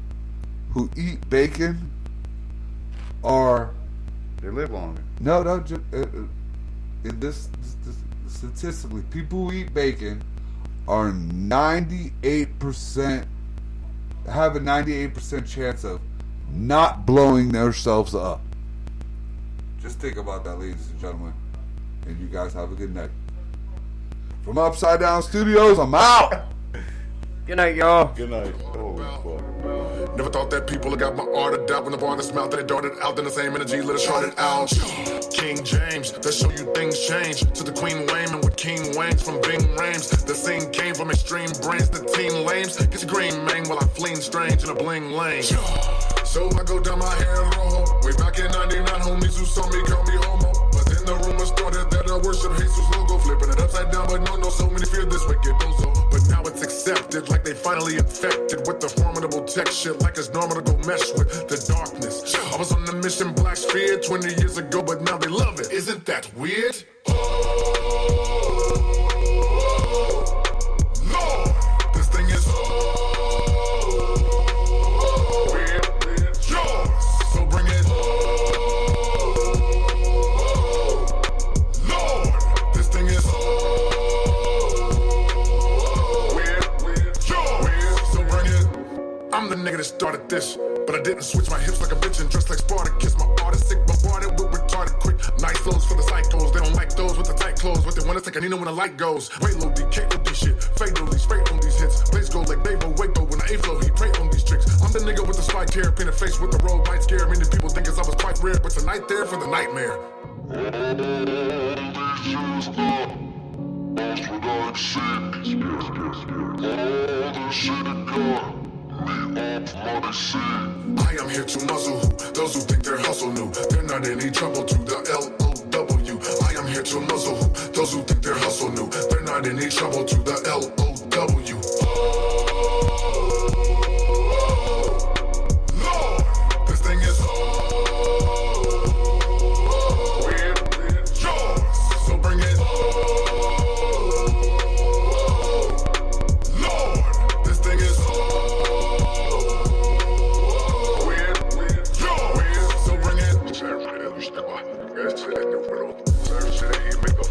G: who eat bacon
C: they live longer.
G: No, just, in this statistically, people who eat bacon are 98%, have a 98% chance of not blowing themselves up. Just think about that, ladies and gentlemen. And you guys have a good night. From Upside Down Studios, I'm out.
D: Good night, y'all.
C: Good night. Oh, fuck.
J: Never thought that people would got my art of doubt when the artist mouth that it darted out. Then the same energy let it short it out. King James, that show you things change. To the Queen Wayman with King Waynes from Bing Rames. The scene came from extreme brains, the teen lames. Get your green man while I fleen strange in a bling lane. So I go down my hair rojo. Way back in 99, homies who saw me call me homo. But then the rumor started that I worship Jesus' logo. Flipping it upside down, but no, so many fear this wicked bozo. But now it's accepted, like they finally infected with the formidable tech shit, like it's normal to go mesh with the darkness. I was on the mission Black Sphere 20 years ago, but now they love it. Isn't that weird? Lord, this thing is weird, yours. So bring it. Lord, this thing is weird, yours. So bring it. I'm the nigga that started this, but I didn't switch my hips like a bitch and dressed like Spartacus. My artist sick, bombarded with retarded quick. Nice flows for the psychos, they don't like those with the tight clothes, but they wanna take a Nina when the light goes. Wait, low D, K, D shit, fatally straight on these hits. Place go like Dave Waco when the A-flow, he pray on these tricks. I'm the nigga with the spiked hair, painted face with the road light scare. Many people think I was quite rare, but tonight there for the nightmare. I am here to muzzle those who think their hustle new. They're not any trouble to the L-O-W. I am here to muzzle those who think their hustle new. They're not any trouble to the L-O-W. Lord, this thing is weird, yours. So bring it. Lord, this thing is weird, yours. So bring it. Search it, he make up.